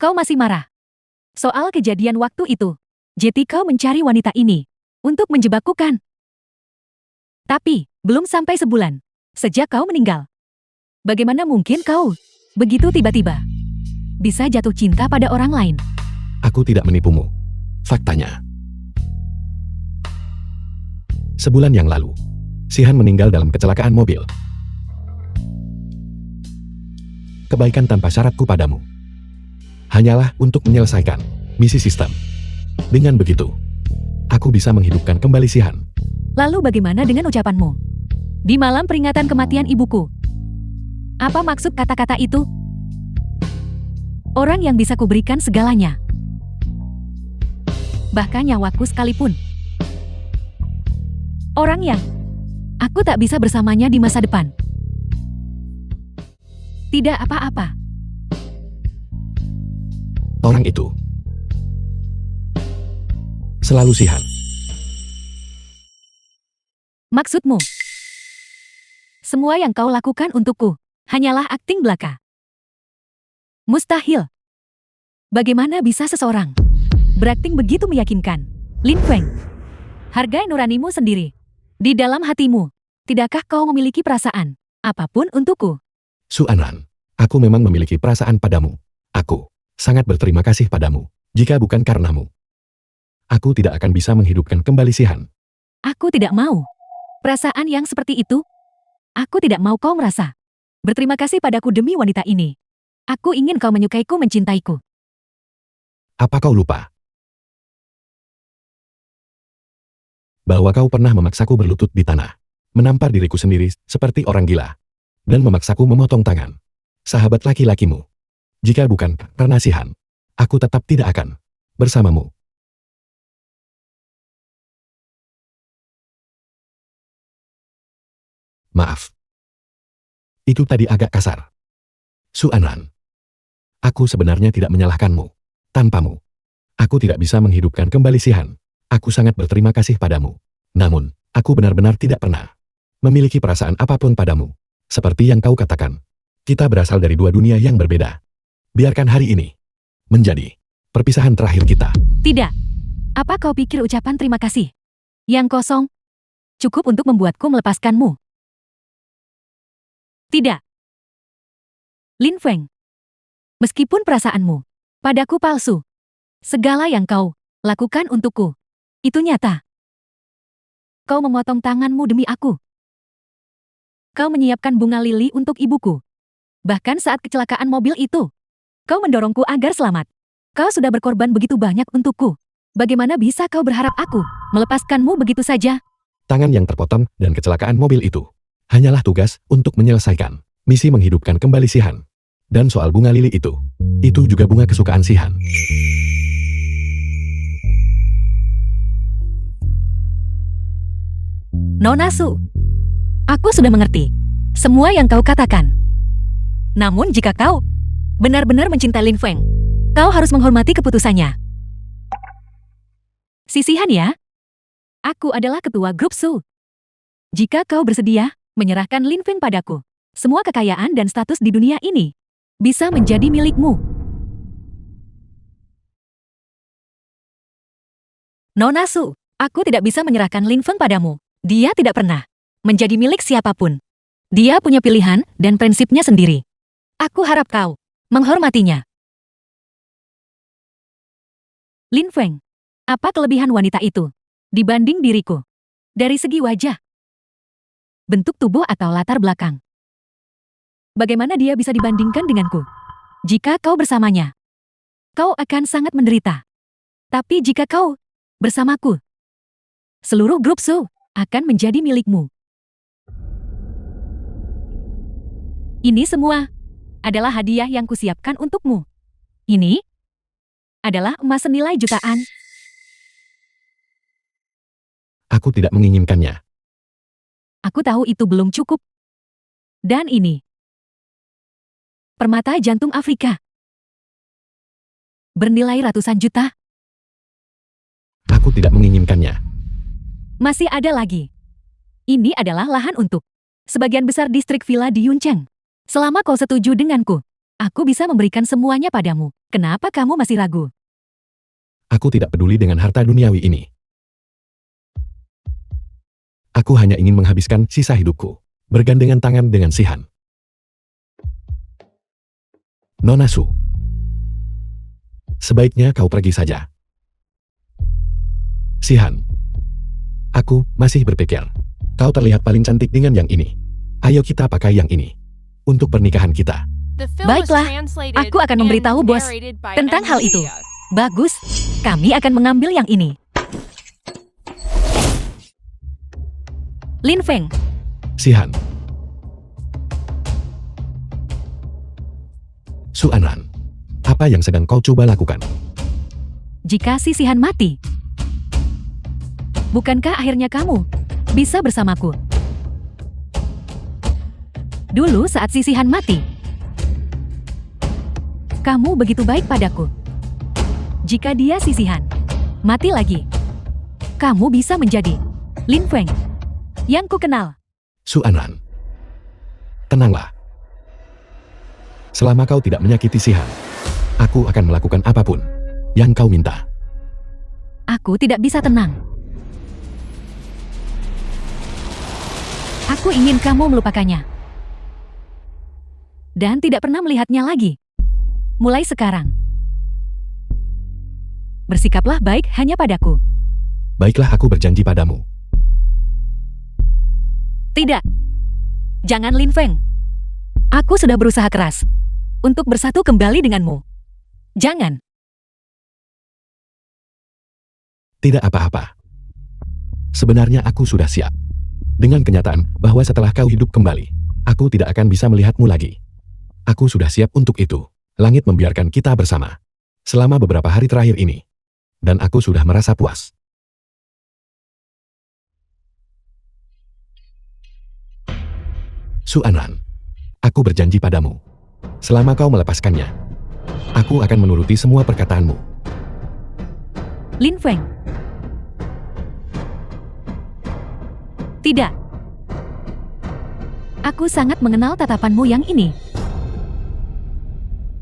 Kau masih marah. Soal kejadian waktu itu. Jadi kau mencari wanita ini. Untuk menjebakku kan? Tapi, belum sampai sebulan. Sejak kau meninggal. Bagaimana mungkin kau begitu tiba-tiba bisa jatuh cinta pada orang lain? Aku tidak menipumu. Faktanya. Sebulan yang lalu, Sihan meninggal dalam kecelakaan mobil. Kebaikan tanpa syaratku padamu hanyalah untuk menyelesaikan misi sistem. Dengan begitu, aku bisa menghidupkan kembali Sihan. Lalu bagaimana dengan ucapanmu? Di malam peringatan kematian ibuku. Apa maksud kata-kata itu? Orang yang bisa kuberikan segalanya. Bahkan nyawaku sekalipun. Orang yang aku tak bisa bersamanya di masa depan. Tidak apa-apa. Orang itu selalu Sihan. Maksudmu? Semua yang kau lakukan untukku hanyalah akting belaka. Mustahil. Bagaimana bisa seseorang berakting begitu meyakinkan? Lin Feng, hargai nuranimu sendiri. Di dalam hatimu, tidakkah kau memiliki perasaan apapun untukku? Su Anran, aku memang memiliki perasaan padamu. Aku sangat berterima kasih padamu. Jika bukan karenamu, aku tidak akan bisa menghidupkan kembali Sihan. Aku tidak mau. Perasaan yang seperti itu, aku tidak mau kau merasa. Berterima kasih padaku demi wanita ini. Aku ingin kau menyukaiku, mencintaiku. Apa kau lupa bahwa kau pernah memaksaku berlutut di tanah, menampar diriku sendiri seperti orang gila, dan memaksaku memotong tangan sahabat laki-lakimu? Jika bukan karena Sihan, aku tetap tidak akan bersamamu. Maaf. Itu tadi agak kasar. Su Anran, aku sebenarnya tidak menyalahkanmu. Tanpamu, aku tidak bisa menghidupkan kembali Sihan. Aku sangat berterima kasih padamu. Namun, aku benar-benar tidak pernah memiliki perasaan apapun padamu. Seperti yang kau katakan, kita berasal dari dua dunia yang berbeda. Biarkan hari ini menjadi perpisahan terakhir kita. Tidak. Apa kau pikir ucapan terima kasih yang kosong cukup untuk membuatku melepaskanmu? Tidak. Lin Feng, meskipun perasaanmu padaku palsu, segala yang kau lakukan untukku itu nyata. Kau memotong tanganmu demi aku. Kau menyiapkan bunga lili untuk ibuku. Bahkan saat kecelakaan mobil itu, kau mendorongku agar selamat. Kau sudah berkorban begitu banyak untukku. Bagaimana bisa kau berharap aku melepaskanmu begitu saja? Tangan yang terpotong dan kecelakaan mobil itu hanyalah tugas untuk menyelesaikan misi menghidupkan kembali Sihan. Dan soal bunga lili itu juga bunga kesukaan Sihan. Nona Su, aku sudah mengerti semua yang kau katakan. Namun jika kau benar-benar mencintai Lin Feng, kau harus menghormati keputusannya. Sisihan ya. Aku adalah ketua grup Su. Jika kau bersedia menyerahkan Lin Feng padaku, semua kekayaan dan status di dunia ini bisa menjadi milikmu. Nona Su, aku tidak bisa menyerahkan Lin Feng padamu. Dia tidak pernah menjadi milik siapapun. Dia punya pilihan dan prinsipnya sendiri. Aku harap kau menghormatinya. Lin Feng, apa kelebihan wanita itu dibanding diriku? Dari segi wajah, bentuk tubuh atau latar belakang. Bagaimana dia bisa dibandingkan denganku? Jika kau bersamanya, kau akan sangat menderita. Tapi jika kau bersamaku, seluruh grup Su akan menjadi milikmu. Ini semua adalah hadiah yang kusiapkan untukmu. Ini adalah emas senilai jutaan. Aku tidak menginginkannya. Aku tahu itu belum cukup. Dan ini. Permata jantung Afrika. Bernilai ratusan juta. Aku tidak menginginkannya. Masih ada lagi. Ini adalah lahan untuk sebagian besar distrik villa di Yuncheng. Selama kau setuju denganku, aku bisa memberikan semuanya padamu. Kenapa kamu masih ragu? Aku tidak peduli dengan harta duniawi ini. Aku hanya ingin menghabiskan sisa hidupku, bergandengan tangan dengan Sihan. Nona Su, sebaiknya kau pergi saja. Sihan, aku masih berpikir, kau terlihat paling cantik dengan yang ini. Ayo kita pakai yang ini untuk pernikahan kita. The film was Baiklah, translated aku akan memberitahu and bos narrated by tentang hal itu. Media. Bagus, kami akan mengambil yang ini. Lin Feng, Sihan, Su Anran, apa yang sedang kau coba lakukan? jika si Sihan mati, bukankah akhirnya kamu bisa bersamaku? Dulu saat si Sihan mati, kamu begitu baik padaku. Jika dia si Sihan mati lagi, kamu bisa menjadi Lin Feng yang ku kenal. Su Anran, tenanglah. Selama kau tidak menyakiti Sihan, aku akan melakukan apapun yang kau minta. Aku tidak bisa tenang. Aku ingin kamu melupakannya. Dan tidak pernah melihatnya lagi. Mulai sekarang. Bersikaplah baik hanya padaku. Baiklah, aku berjanji padamu. Tidak. Jangan Lin Feng. Aku sudah berusaha keras untuk bersatu kembali denganmu. Jangan. Tidak apa-apa. Sebenarnya aku sudah siap. Dengan kenyataan bahwa setelah kau hidup kembali, aku tidak akan bisa melihatmu lagi. Aku sudah siap untuk itu. Langit membiarkan kita bersama selama beberapa hari terakhir ini. Dan aku sudah merasa puas. Su Anran, aku berjanji padamu. Selama kau melepaskannya, aku akan menuruti semua perkataanmu. Lin Feng. Tidak. Aku sangat mengenal tatapanmu yang ini.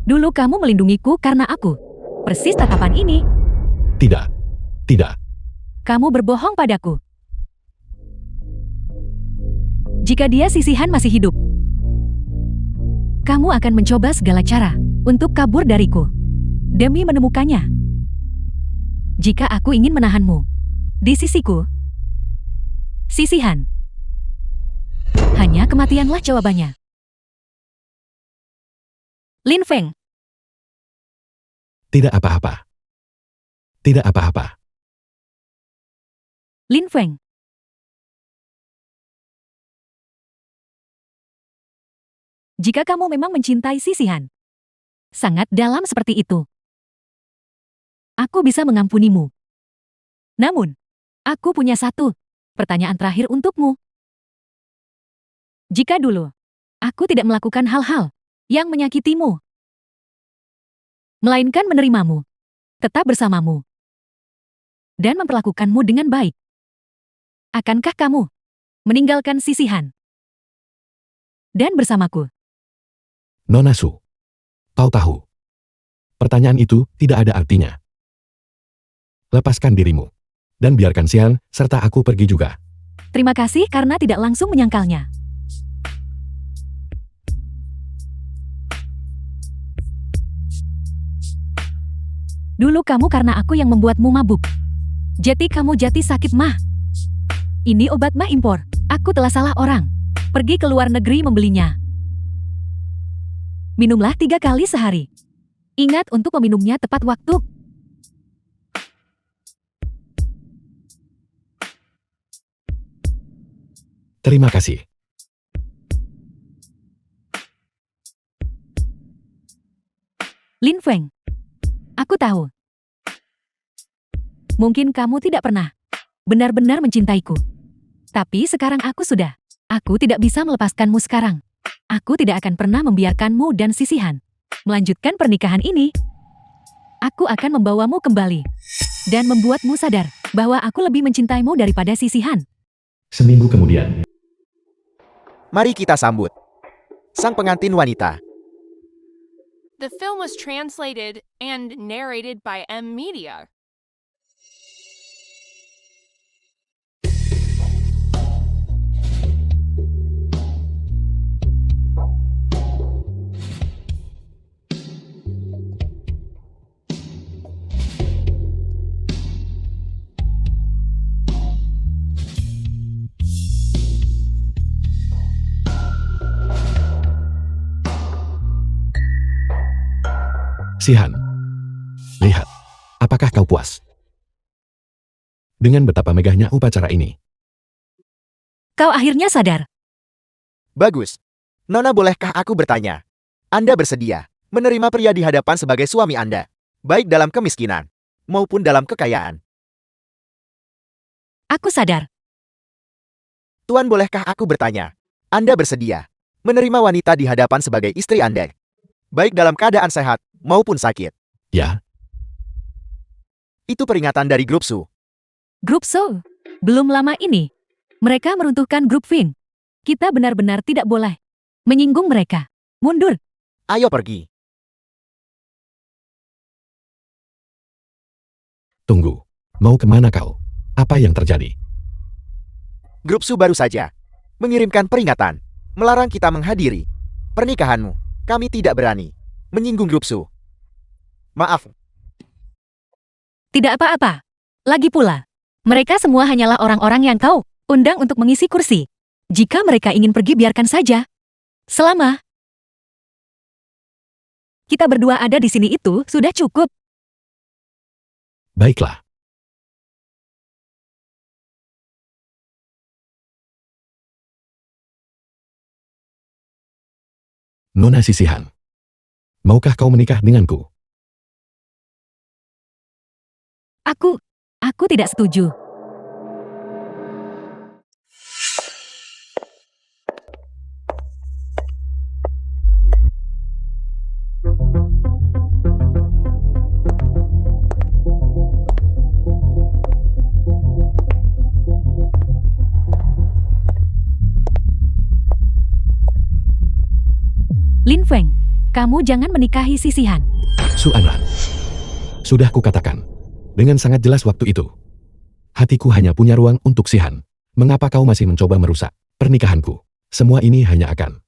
Dulu kamu melindungiku karena aku. Persis tatapan ini. Tidak. Tidak. Kamu berbohong padaku. Jika dia sisihan masih hidup, kamu akan mencoba segala cara untuk kabur dariku demi menemukannya. Jika aku ingin menahanmu di sisiku, sisihan, hanya kematianlah jawabannya. Lin Feng. Tidak apa-apa. Tidak apa-apa. Lin Feng. Jika kamu memang mencintai sisihan, sangat dalam seperti itu, aku bisa mengampunimu. Namun, aku punya satu pertanyaan terakhir untukmu. Jika dulu, aku tidak melakukan hal-hal yang menyakitimu, melainkan menerimamu, tetap bersamamu, dan memperlakukanmu dengan baik, akankah kamu meninggalkan sisihan dan bersamaku? Nona Su, kau tahu, pertanyaan itu tidak ada artinya. Lepaskan dirimu, dan biarkan Sihan serta aku pergi juga. Terima kasih karena tidak langsung menyangkalnya. Dulu kamu karena aku yang membuatmu mabuk. Jati kamu jati sakit mah. Ini obat mah impor. Aku telah salah orang. Pergi ke luar negeri membelinya. Minumlah 3 kali sehari. Ingat untuk meminumnya tepat waktu. Terima kasih. Lin Feng. Aku tahu. Mungkin kamu tidak pernah benar-benar mencintaiku. Tapi sekarang aku sudah. Aku tidak bisa melepaskanmu sekarang. Aku tidak akan pernah membiarkanmu dan Sisihan melanjutkan pernikahan ini. Aku akan membawamu kembali dan membuatmu sadar bahwa aku lebih mencintaimu daripada Sisihan. Seminggu kemudian, Mari kita sambut sang pengantin wanita. The film was translated and narrated by M Media. Sihan. Lihat, apakah kau puas? Dengan betapa megahnya upacara ini. Kau akhirnya sadar. Bagus. Nona, bolehkah aku bertanya? Anda bersedia menerima pria di hadapan sebagai suami Anda, baik dalam kemiskinan maupun dalam kekayaan? Aku sadar. Tuan, bolehkah aku bertanya? Anda bersedia menerima wanita di hadapan sebagai istri Anda, baik dalam keadaan sehat maupun sakit? Ya, Itu peringatan dari grup Su. Grup So. Belum lama ini, mereka meruntuhkan grup Vin. Kita benar-benar tidak boleh menyinggung mereka. Mundur. Ayo pergi. tunggu. Mau kemana kau? Apa yang terjadi? Grup Su baru saja mengirimkan peringatan, melarang kita menghadiri pernikahanmu. Kami tidak berani menyinggung grup Su. Maaf. Tidak apa-apa. Lagi pula, mereka semua hanyalah orang-orang yang kau undang untuk mengisi kursi. Jika mereka ingin pergi, biarkan saja. Selama kita berdua ada di sini itu sudah cukup. Baiklah. Nona Sisihan. Maukah kau menikah denganku? Aku tidak setuju. Lin Feng, kamu jangan menikahi Sisihan. Su Anran. Sudah kukatakan. Dengan sangat jelas waktu itu. Hatiku hanya punya ruang untuk Sihan. Mengapa kau masih mencoba merusak pernikahanku? Semua ini hanya akan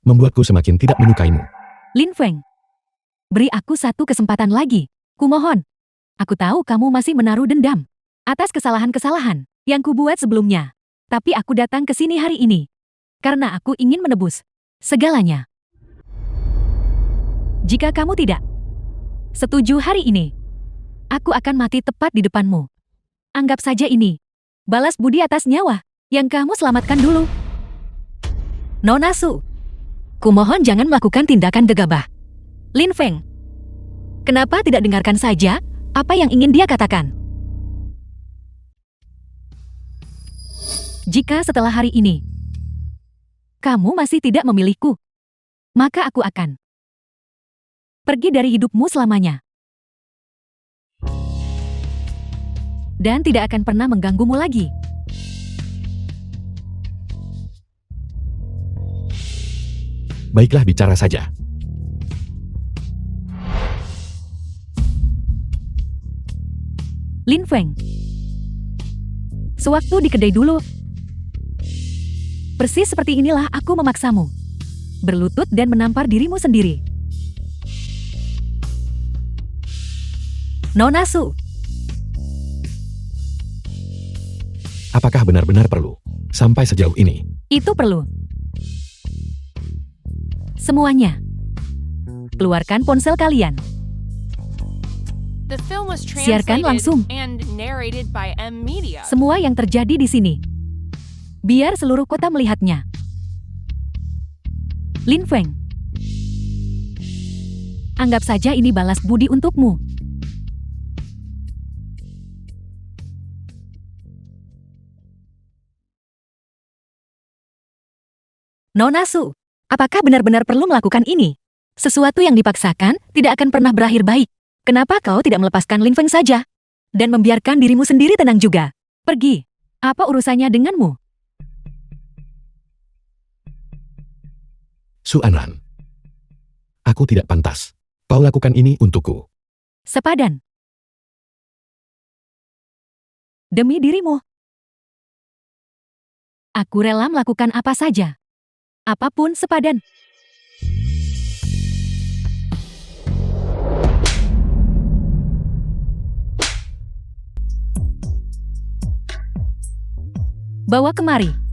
membuatku semakin tidak menyukaimu. Lin Feng, beri aku satu kesempatan lagi. Kumohon. Aku tahu kamu masih menaruh dendam atas kesalahan-kesalahan yang kubuat sebelumnya. Tapi aku datang ke sini hari ini karena aku ingin menebus segalanya. Jika kamu tidak setuju hari ini, aku akan mati tepat di depanmu. Anggap saja ini balas budi atas nyawa yang kamu selamatkan dulu. Nona Su, kumohon jangan melakukan tindakan gegabah. Lin Feng, kenapa tidak dengarkan saja apa yang ingin dia katakan? Jika setelah hari ini kamu masih tidak memilihku, maka aku akan pergi dari hidupmu selamanya. Dan tidak akan pernah mengganggumu lagi. Baiklah, bicara saja. Lin Feng, sewaktu di kedai dulu, persis seperti inilah aku memaksamu berlutut dan menampar dirimu sendiri. Nona Su, Apakah benar-benar perlu sampai sejauh ini? itu perlu. Semuanya. Keluarkan ponsel kalian. The film was Siarkan translated langsung. and narrated by M Media. Semua yang terjadi di sini. Biar seluruh kota melihatnya. Lin Feng, anggap saja ini balas budi untukmu. Nona Su, apakah benar-benar perlu melakukan ini? Sesuatu yang dipaksakan tidak akan pernah berakhir baik. Kenapa kau tidak melepaskan Lin Feng saja? Dan membiarkan dirimu sendiri tenang juga. Pergi. Apa urusannya denganmu? Su Anran. Aku tidak pantas. Kau lakukan ini untukku. Sepadan. Demi dirimu. Aku rela melakukan apa saja. Apapun sepadan. Bawa kemari.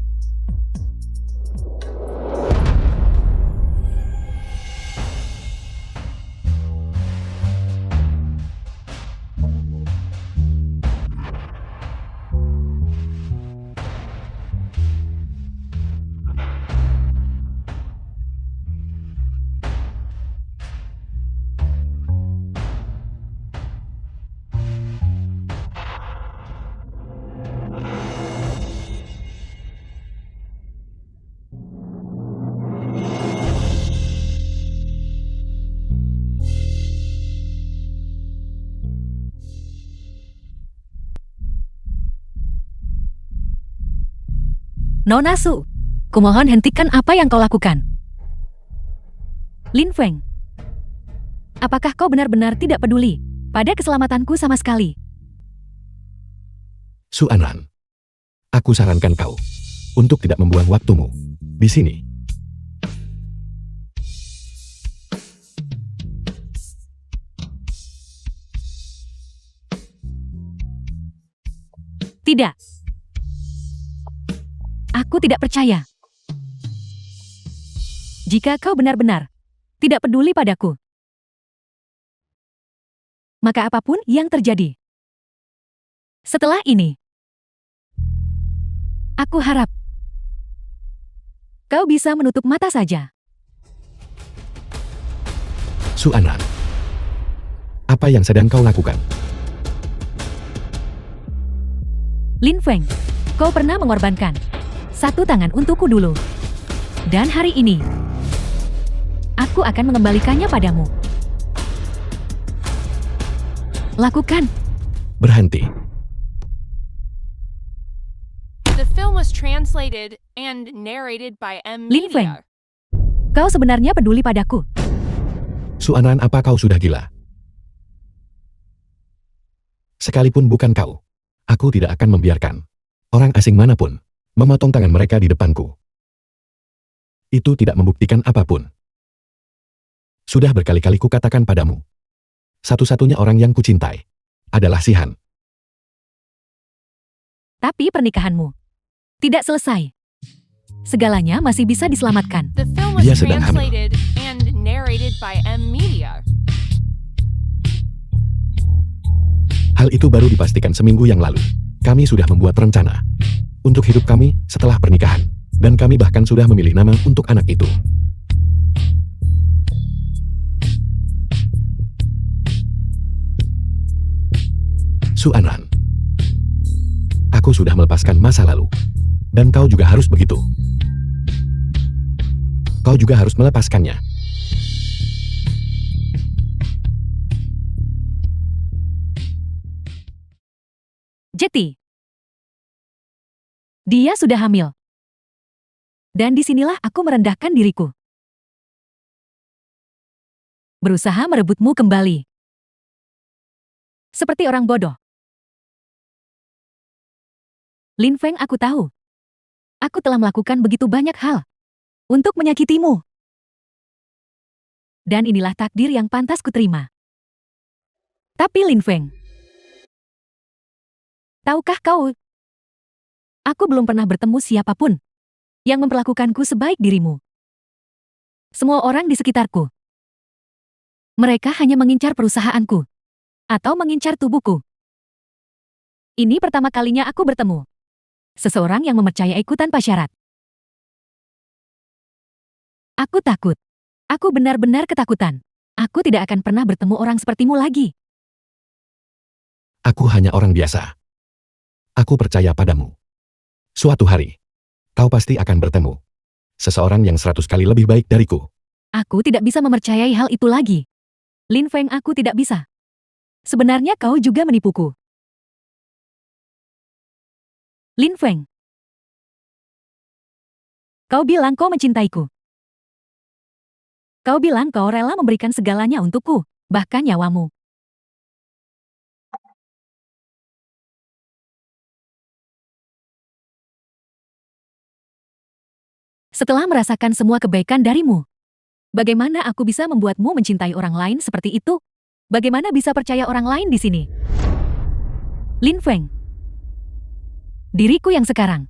Nona Su, kumohon hentikan apa yang kau lakukan. Lin Feng, apakah kau benar-benar tidak peduli pada keselamatanku sama sekali? Su Anran. Aku sarankan kau untuk tidak membuang waktumu di sini. Tidak. Aku tidak percaya. Jika kau benar-benar tidak peduli padaku, maka apapun yang terjadi setelah ini, aku harap kau bisa menutup mata saja. Su Anran. Apa yang sedang kau lakukan? Lin Feng, kau pernah mengorbankan satu tangan untukku dulu. Dan hari ini, aku akan mengembalikannya padamu. Lakukan. Berhenti. The film was translated and narrated by M. Lin Feng. Media. Kau sebenarnya peduli padaku. Su Anran, apa kau sudah gila? Sekalipun bukan kau, aku tidak akan membiarkan orang asing manapun memotong tangan mereka di depanku. Itu tidak membuktikan apapun. Sudah berkali-kali kukatakan padamu, satu-satunya orang yang kucintai adalah Si Han. Tapi pernikahanmu tidak selesai. Segalanya masih bisa diselamatkan. The film was Dia sedang hamil. translated and narrated by M. Media. Hal itu baru dipastikan seminggu yang lalu. Kami sudah membuat rencana untuk hidup kami setelah pernikahan. Dan kami bahkan sudah memilih nama untuk anak itu. Su Anran. Aku sudah melepaskan masa lalu. Dan kau juga harus begitu. Kau juga harus melepaskannya. Jetty. Dia sudah hamil. Dan disinilah aku merendahkan diriku. Berusaha merebutmu kembali. Seperti orang bodoh. Lin Feng, aku tahu. Aku telah melakukan begitu banyak hal untuk menyakitimu. Dan inilah takdir yang pantas kuterima. Tapi Lin Feng, tahukah kau, aku belum pernah bertemu siapapun yang memperlakukanku sebaik dirimu. Semua orang di sekitarku, mereka hanya mengincar perusahaanku atau mengincar tubuhku. Ini pertama kalinya aku bertemu seseorang yang mempercayaiku tanpa syarat. Aku takut. Aku benar-benar ketakutan. Aku tidak akan pernah bertemu orang sepertimu lagi. Aku hanya orang biasa. Aku percaya padamu. Suatu hari, kau pasti akan bertemu Seseorang yang 100 kali lebih baik dariku. Aku tidak bisa mempercayai hal itu lagi. Lin Feng, aku tidak bisa. Sebenarnya kau juga menipuku. Lin Feng. Kau bilang kau mencintaiku. Kau bilang kau rela memberikan segalanya untukku, bahkan nyawamu. Setelah merasakan semua kebaikan darimu, bagaimana aku bisa membuatmu mencintai orang lain seperti itu? Bagaimana bisa percaya orang lain di sini? Lin Feng. Diriku yang sekarang.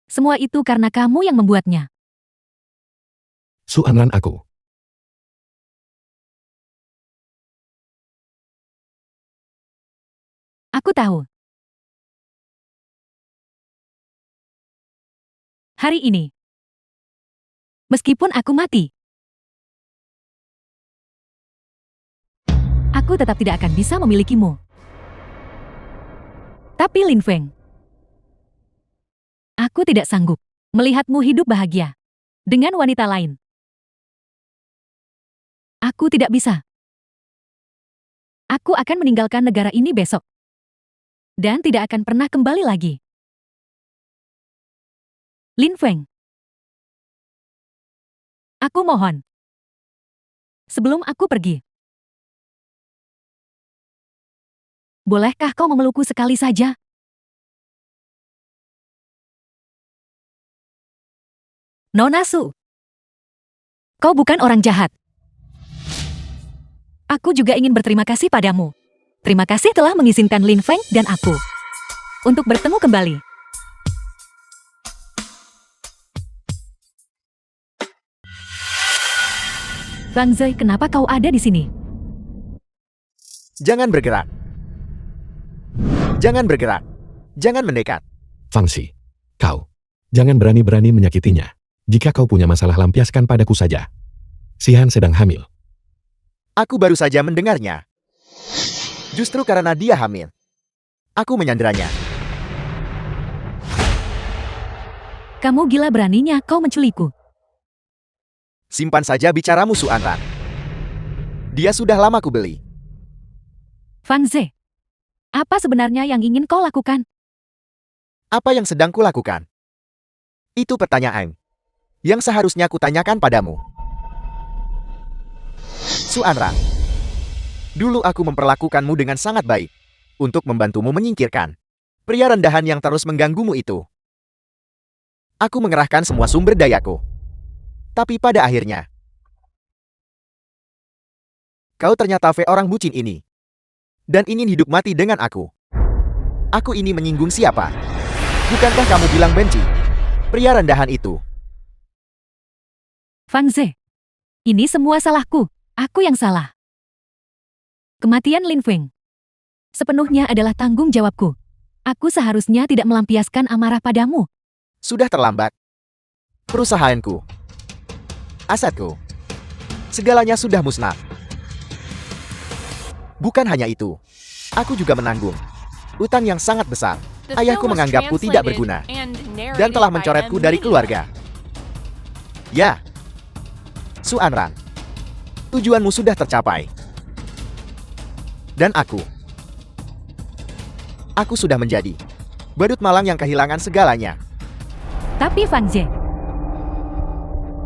Semua itu karena kamu yang membuatnya. Su Anran aku. Aku tahu. Hari ini, meskipun aku mati, aku tetap tidak akan bisa memilikimu. Tapi Lin Feng, aku tidak sanggup melihatmu hidup bahagia dengan wanita lain. Aku tidak bisa. Aku akan meninggalkan negara ini besok. Dan tidak akan pernah kembali lagi. Lin Feng. Aku mohon. Sebelum aku pergi. Bolehkah kau memelukku sekali saja? Nona Su. Kau bukan orang jahat. Aku juga ingin berterima kasih padamu. Terima kasih telah mengizinkan Lin Feng dan aku untuk bertemu kembali. Bang Zhe, kenapa kau ada di sini? Jangan bergerak. Jangan bergerak. Jangan mendekat. Fangxi, kau. Jangan berani-berani menyakitinya. Jika kau punya masalah lampiaskan padaku saja. Sihan sedang hamil. Aku baru saja mendengarnya. Justru karena dia hamil. Aku menyanderanya. Kamu gila, beraninya kau menculikku. Simpan saja bicaramu, Su Anran. Dia sudah lama kubeli. Fang Zhe, apa sebenarnya yang ingin kau lakukan? Apa yang sedang kulakukan? Itu pertanyaan yang seharusnya kutanyakan padamu. Su Anran, dulu aku memperlakukanmu dengan sangat baik untuk membantumu menyingkirkan pria rendahan yang terus mengganggumu itu. Aku mengerahkan semua sumber dayaku. Tapi pada akhirnya, kau ternyata orang bucin ini. Dan ingin hidup mati dengan aku. Aku ini menyinggung siapa? Bukankah kamu bilang benci pria rendahan itu? Fang Zhe, ini semua salahku. Aku yang salah. Kematian Lin Feng sepenuhnya adalah tanggung jawabku. Aku seharusnya tidak melampiaskan amarah padamu. Sudah terlambat. Perusahaanku, asetku, segalanya sudah musnah. Bukan hanya itu, aku juga menanggung utang yang sangat besar. Ayahku menganggapku tidak berguna dan telah mencoretku dari keluarga. Ya, Su Anran, tujuanmu sudah tercapai. Dan aku sudah menjadi badut malang yang kehilangan segalanya. Tapi Fang Zhe,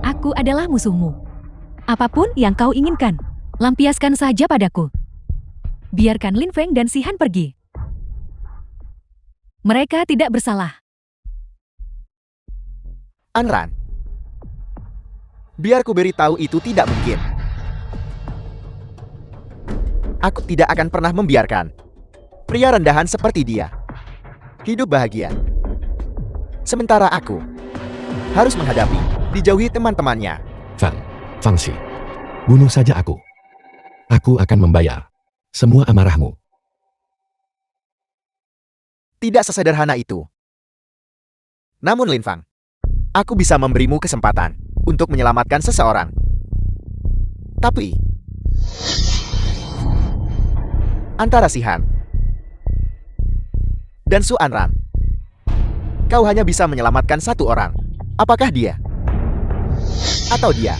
aku adalah musuhmu. Apapun yang kau inginkan, lampiaskan saja padaku. Biarkan Lin Feng dan Sihan pergi. Mereka tidak bersalah. Anran, biar ku beritahu itu tidak mungkin. Aku tidak akan pernah membiarkan pria rendahan seperti dia hidup bahagia. Sementara aku harus menghadapi dijauhi teman-temannya. Fangxi, bunuh saja aku. Aku akan membayar semua amarahmu. Tidak sesederhana itu. Namun Lin Fang, aku bisa memberimu kesempatan untuk menyelamatkan seseorang. Tapi antara Sihan dan Su Anran, kau hanya bisa menyelamatkan satu orang. Apakah dia? Atau dia?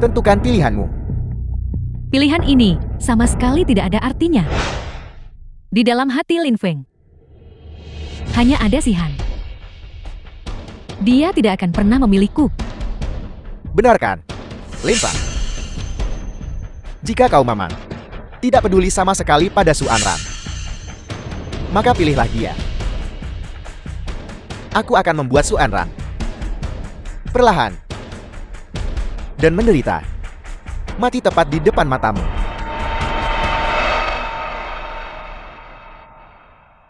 Tentukan pilihanmu. Pilihan ini sama sekali tidak ada artinya. Di dalam hati Lin Feng, hanya ada Si Han. Dia tidak akan pernah memilihku. Benar kan? Lin Fang. Jika kau memang tidak peduli sama sekali pada Su Anran, maka pilihlah dia. Aku akan membuat Su Anran perlahan dan menderita mati tepat di depan matamu.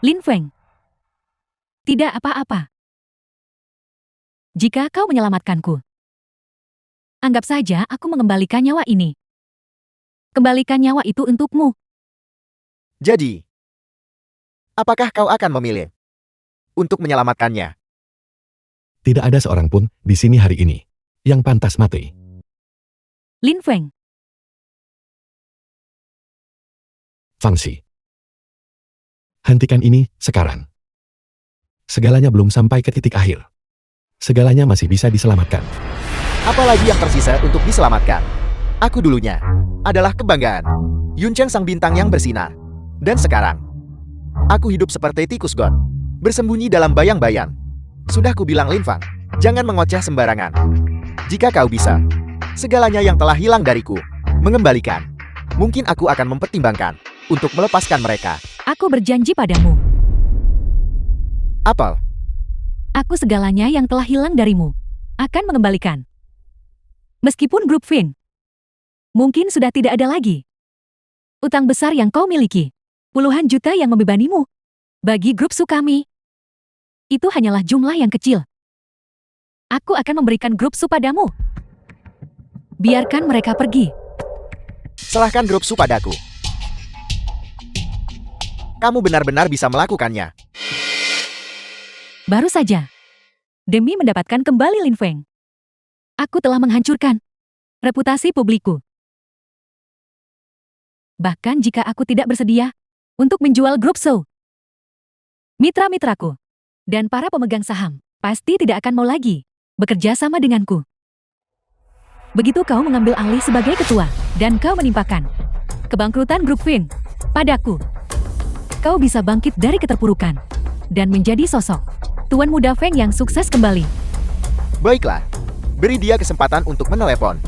Lin Feng, tidak apa-apa. Jika kau menyelamatkanku, anggap saja aku mengembalikan nyawa ini. Kembalikan nyawa itu untukmu. Jadi, apakah kau akan memilih untuk menyelamatkannya? Tidak ada seorang pun di sini hari ini yang pantas mati. Lin Feng, Fangxi. Hentikan ini sekarang. Segalanya belum sampai ke titik akhir. Segalanya masih bisa diselamatkan. Apalagi yang tersisa untuk diselamatkan? Aku dulunya adalah kebanggaan Yun Cheng sang bintang yang bersinar. Dan sekarang, aku hidup seperti tikus got, bersembunyi dalam bayang-bayang. Sudah kubilang Lin Fang, jangan mengoceh sembarangan. Jika kau bisa, segalanya yang telah hilang dariku, mengembalikan. Mungkin aku akan mempertimbangkan untuk melepaskan mereka. aku berjanji padamu. Apel, Aku segalanya yang telah hilang darimu akan mengembalikan. Meskipun grup Fing mungkin sudah tidak ada lagi. Utang besar yang kau miliki, puluhan juta yang membebanimu. Bagi grup Su kami, itu hanyalah jumlah yang kecil. Aku akan memberikan grup Su padamu. Biarkan mereka pergi. serahkan grup Su padaku. Kamu benar-benar bisa melakukannya. Baru saja. Demi mendapatkan kembali Lin Feng, aku telah menghancurkan reputasi publikku. Bahkan jika aku tidak bersedia untuk menjual grup Su, mitra-mitraku dan para pemegang saham pasti tidak akan mau lagi bekerja sama denganku. Begitu kau mengambil alih sebagai ketua dan kau menimpakan kebangkrutan grup Fing padaku, kau bisa bangkit dari keterpurukan dan menjadi sosok tuan muda Feng yang sukses kembali. Baiklah, beri dia kesempatan untuk menelepon.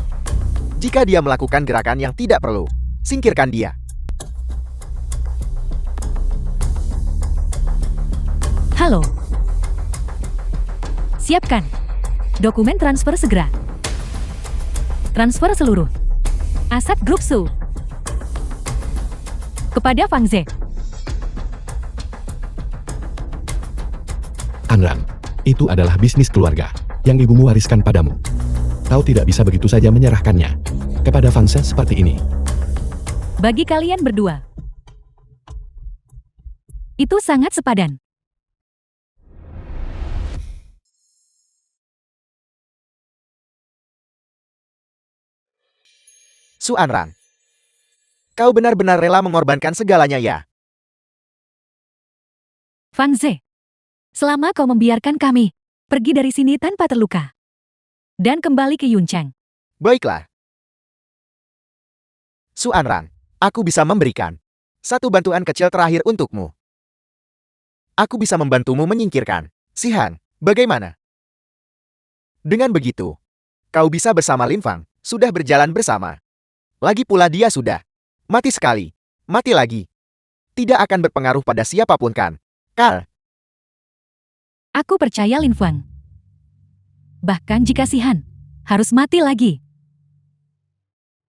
Jika dia melakukan gerakan yang tidak perlu, singkirkan dia. Halo. Siapkan dokumen transfer segera. Transfer seluruh aset grup Su kepada Fang Ze. Anran, itu adalah bisnis keluarga yang ibumu wariskan padamu. Kau tidak bisa begitu saja menyerahkannya kepada Fangse seperti ini. Bagi kalian berdua, itu sangat sepadan. Su Anran, kau benar-benar rela mengorbankan segalanya ya? Fang Ze, selama kau membiarkan kami pergi dari sini tanpa terluka dan kembali ke Yuncheng, Baiklah. Su Anran, aku bisa memberikan satu bantuan kecil terakhir untukmu. Aku bisa membantumu menyingkirkan Si Han. Bagaimana? Dengan begitu, kau bisa bersama Lin Fang, sudah berjalan bersama. Lagi pula dia sudah mati sekali, mati lagi. Tidak akan berpengaruh pada siapapun kan, Carl? aku percaya Lin Fang. Bahkan jika Si Han harus mati lagi,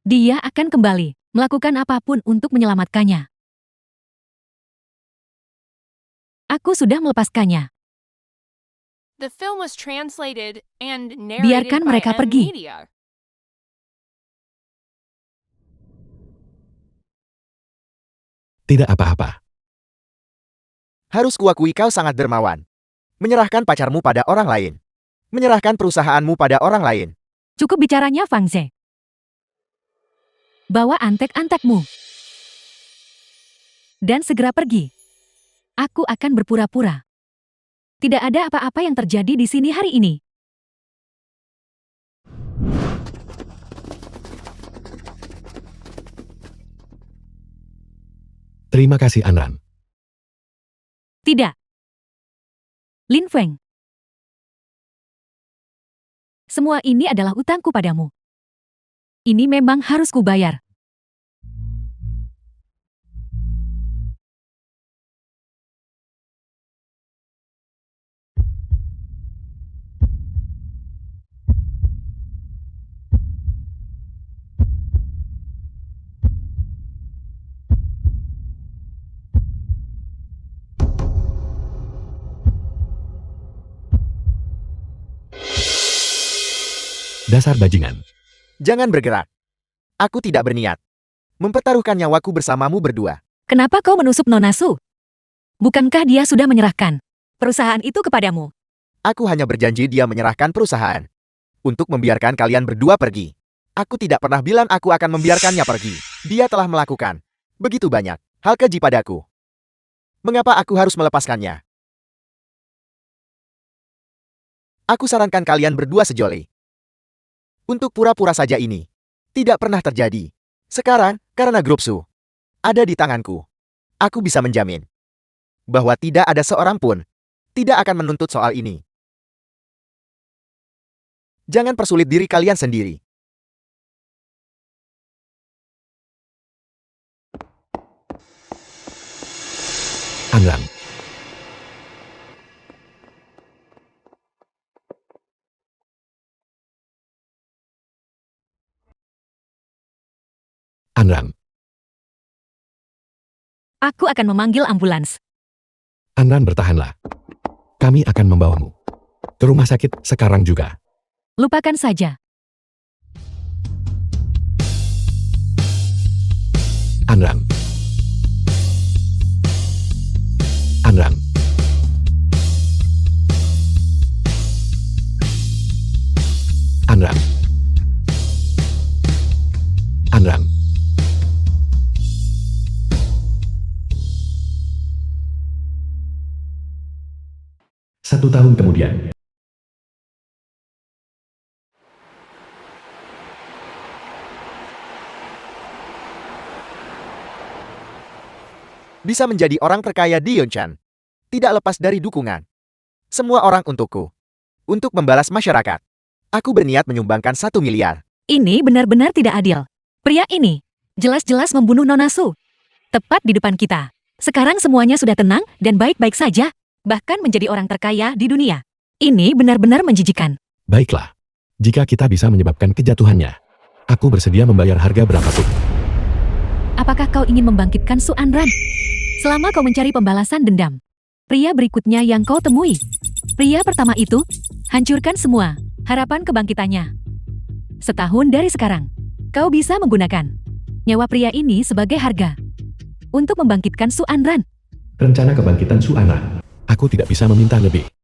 dia akan kembali melakukan apapun untuk menyelamatkannya. Aku sudah melepaskannya. The film was translated and narrated Biarkan by mereka M pergi. Media. Tidak apa-apa. Harus kuakui kau sangat dermawan. Menyerahkan pacarmu pada orang lain. Menyerahkan perusahaanmu pada orang lain. Cukup bicaranya Fang Ze. Bawa antek-antekmu. Dan segera pergi. Aku akan berpura-pura Tidak ada apa-apa yang terjadi di sini hari ini. Terima kasih Anran. Tidak. Lin Feng. Semua ini adalah utangku padamu. Ini memang harus kubayar. Dasar bajingan. Jangan bergerak. Aku tidak berniat mempertaruhkan nyawaku bersamamu berdua. Kenapa kau menusuk Nona Su? Bukankah dia sudah menyerahkan perusahaan itu kepadamu? Aku hanya berjanji dia menyerahkan perusahaan untuk membiarkan kalian berdua pergi. Aku tidak pernah bilang aku akan membiarkannya pergi. Dia telah melakukan begitu banyak hal keji padaku. Mengapa aku harus melepaskannya? Aku sarankan kalian berdua sejoli untuk pura-pura saja ini tidak pernah terjadi. Sekarang, karena grup Su ada di tanganku, aku bisa menjamin bahwa tidak ada seorang pun tidak akan menuntut soal ini. Jangan persulit diri kalian sendiri. Anran. Anran. Aku akan memanggil ambulans. Anran, bertahanlah. Kami akan membawamu ke rumah sakit sekarang juga. Lupakan saja. Anran. Anran. Anran. Anran. 1 tahun kemudian. Bisa menjadi orang terkaya di Yonchan tidak lepas dari dukungan semua orang untukku. Untuk membalas masyarakat, aku berniat menyumbangkan 1 miliar. Ini benar-benar tidak adil. Pria ini jelas-jelas membunuh Nona Su tepat di depan kita. Sekarang semuanya sudah tenang dan baik-baik saja, bahkan menjadi orang terkaya di dunia. Ini benar-benar menjijikan. Baiklah. Jika kita bisa menyebabkan kejatuhannya, aku bersedia membayar harga berapapun. Apakah kau ingin membangkitkan Su Anran? Selama kau mencari pembalasan dendam, pria berikutnya yang kau temui. Pria pertama itu, hancurkan semua harapan kebangkitannya. Setahun dari sekarang, kau bisa menggunakan nyawa pria ini sebagai harga untuk membangkitkan Su Anran. Rencana kebangkitan Su Anran. Aku tidak bisa meminta lebih.